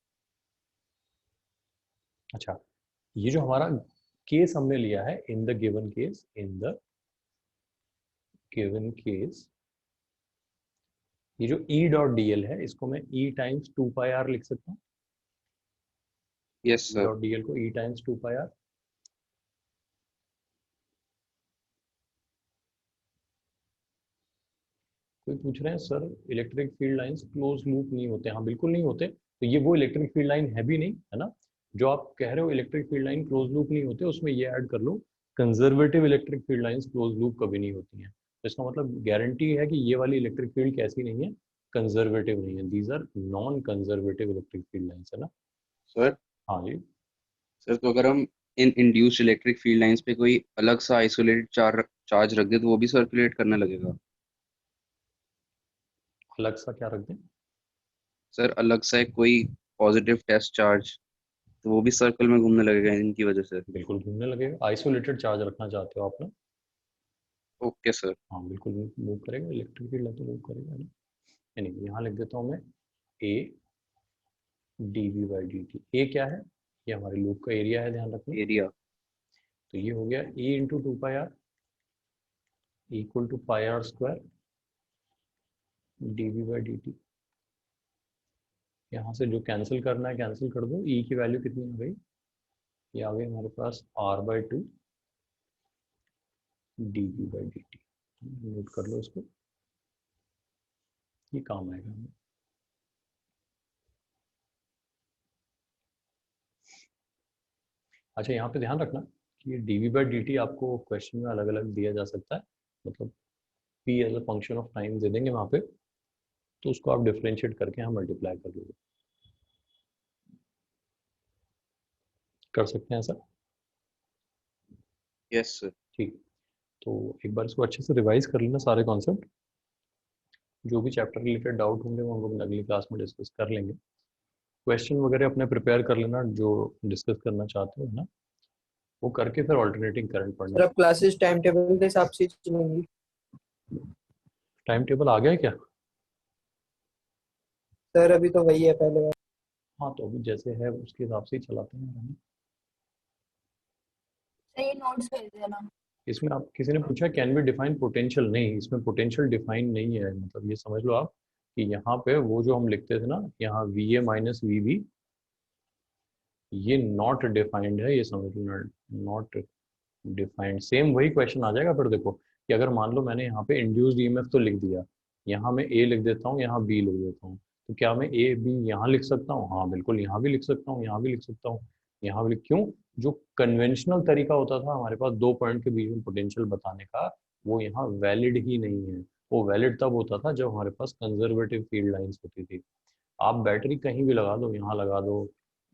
अच्छा, ये जो हमारा केस हमने लिया है, in the given case, in the given case, ये जो E डॉट डी एल है, इसको मैं E times two pi r लिख सकता हूँ, yes E sir. Dot d l को E times two pi r. कोई पूछ रहे हैं sir electric field lines close loop नहीं होते, हाँ बिल्कुल नहीं होते, तो ये वो इलेक्ट्रिक फील्ड लाइन है भी नहीं, है ना। जो आप कह रहे हो electric field line close loop नहीं होते, उसमें ये ऐड कर लो, conservative electric field lines close loop कभी नहीं होती हैं। तो इसका मतलब गारंटी है कि ये वाली इलेक्ट्रिक फील्ड कैसी नहीं है, कंजर्वेटिव नहीं है। These are non conservative electric field lines, है ना सर हाँ जी। सर तो अगर हम इन इंड्यूस्ड इलेक्ट्रिक फील्ड लाइंस पे कोई अलग सा आइसोलेटेड चार्ज रख दे तो वो भी सर्कुलेट करने लगेगा? अलग सा क्या रख दें? सर अलग सा एक कोई पॉजिटिव टेस्ट चार्ज, तो वो भी सर्कल में घूमने लगेगा इनकी वजह से? बिल्कुल घूमने लगेगा। आइसोलेटेड चार्ज रखना चाहते हो आप ना? Okay sir. हाँ बिल्कुल मूव करेगा, इलेक्ट्रिक फील्ड है तो मूव करेगा ना। यानी यहाँ लिख देता हूँ मैं ए dv बाई डी टी। ए क्या है? ये हमारे लूप का एरिया है, ध्यान रखना। एरिया। तो ये हो गया A into two pi R equal to pi R square dv by d t. यहाँ से जो कैंसिल करना है कैंसिल कर दो। ई की वैल्यू कितनी आ गई? ये आ गई हमारे पास r by two dv by d T. Note कर लो इसको, ये काम आएगा हमें। अच्छा यहाँ पे ध्यान रखना कि ये dv बाई डी टी आपको क्वेश्चन में अलग अलग दिया जा सकता है, मतलब p as a function of time दे देंगे वहाँ पे, तो उसको आप डिफरेंशिएट करके यहाँ मल्टीप्लाई कर लोगे। कर सकते हैं ऐसा? Yes sir. ठीक, तो एक बार इसको अच्छे से रिवाइज कर लेना सारे कॉन्सेप्ट। जो भी चैप्टर रिलेटेड डाउट होंगे वो हम लोग अगली क्लास में डिस्कस कर लेंगे। क्वेश्चन वगैरह अपने प्रिपेयर कर लेना जो डिस्कस करना चाहते हो, है ना, वो करके फिर ऑल्टरनेटिंग करंट पढ़ना। सर अब क्लासेस टाइम टेबल के हिसाब से चलेंगी? टाइम टेबल आ गया है क्या? सर अभी तो वही है पहले वाला। हाँ तो अभी जैसे है उसके हिसाब से ही चलाते हैं, है ना? सर ये नोट्स भेज देना। इसमें आप किसी ने पूछा कैन बी डिफाइन पोटेंशियल? नहीं, इसमें पोटेंशियल डिफाइन नहीं है। मतलब ये समझ लो आप कि यहाँ पे वो जो हम लिखते थे ना, यहाँ V A minus V B, ये नॉट डिफाइंड है, ये समझ लो, नॉट डिफाइंड। सेम वही क्वेश्चन आ जाएगा फिर देखो कि अगर मान लो मैंने यहाँ पे इंड्यूस्ड ईएमएफ तो लिख दिया, यहाँ मैं ए लिख देता हूँ, यहाँ बी लिख देता हूँ, तो क्या मैं ए बी यहाँ लिख सकता हूँ? हाँ बिल्कुल, यहाँ भी लिख सकता हूँ, यहाँ भी लिख सकता हूँ, यहाँ भी क्यों? जो कन्वेंशनल तरीका होता था हमारे पास दो पॉइंट के बीच में पोटेंशियल बताने का, वो यहाँ वैलिड ही नहीं है। वो वैलिड तब होता था जब हमारे पास कंजर्वेटिव फील्ड लाइंस होती थी। आप बैटरी कहीं भी लगा दो, यहाँ लगा दो,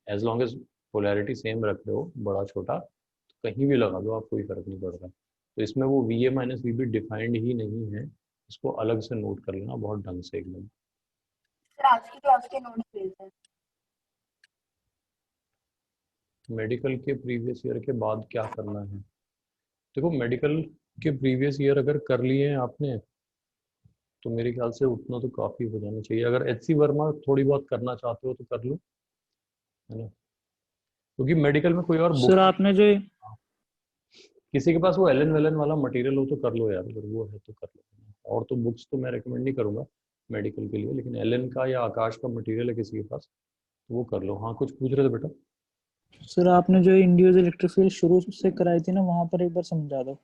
as long as polarity same रख रहे हो, बड़ा छोटा, तो कहीं भी लगा दो, आप कोई फर्क नहीं पड़ता। तो इसमें वो V A minus V B defined ही नहीं है, इसको अलग से नोट कर लेना बहुत ढंग से एकदम। सर आज की क्लास के नोट्स भेज देना। मेडिकल के प्रीवियस ईयर के बाद क्या करना है? देखो मेडिकल के प्रीवियस ईयर अगर कर लिए हैं आपने तो मेरे ख्याल से उतना तो काफ़ी हो जाना चाहिए। अगर एच सी वर्मा थोड़ी बहुत करना चाहते हो तो कर लो, है ना, क्योंकि मेडिकल में कोई और बुक, सर आपने जो किसी के पास वो एलन वेलन वाला मटेरियल हो तो कर लो यार, अगर वो है तो कर लो। और तो बुक्स तो मैं रिकमेंड नहीं करूँगा मेडिकल के लिए, लेकिन एलन का या आकाश का मटेरियल है किसी के पास तो वो कर लो। हाँ कुछ पूछ रहे थे बेटा? सर आपने जो इंड्यूस्ड इलेक्ट्रिक फील्ड शुरू से कराई थी ना, वहां पर एक बार समझा दो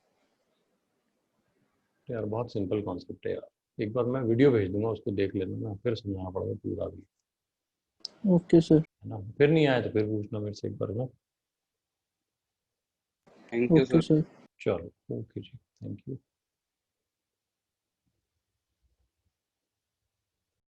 यार बहुत सिंपल कॉन्सेप्ट है यार, एक बार मैं वीडियो भेज दूंगा, उसको देख लेना ना, फिर समझाना पड़ेगा पूरा भी, ओके सर। है ना। फिर नहीं आया तो फिर पूछना मेरे से एक बार ना। Thank you okay sir. Sir. चलो ओके जी, थैंक यू।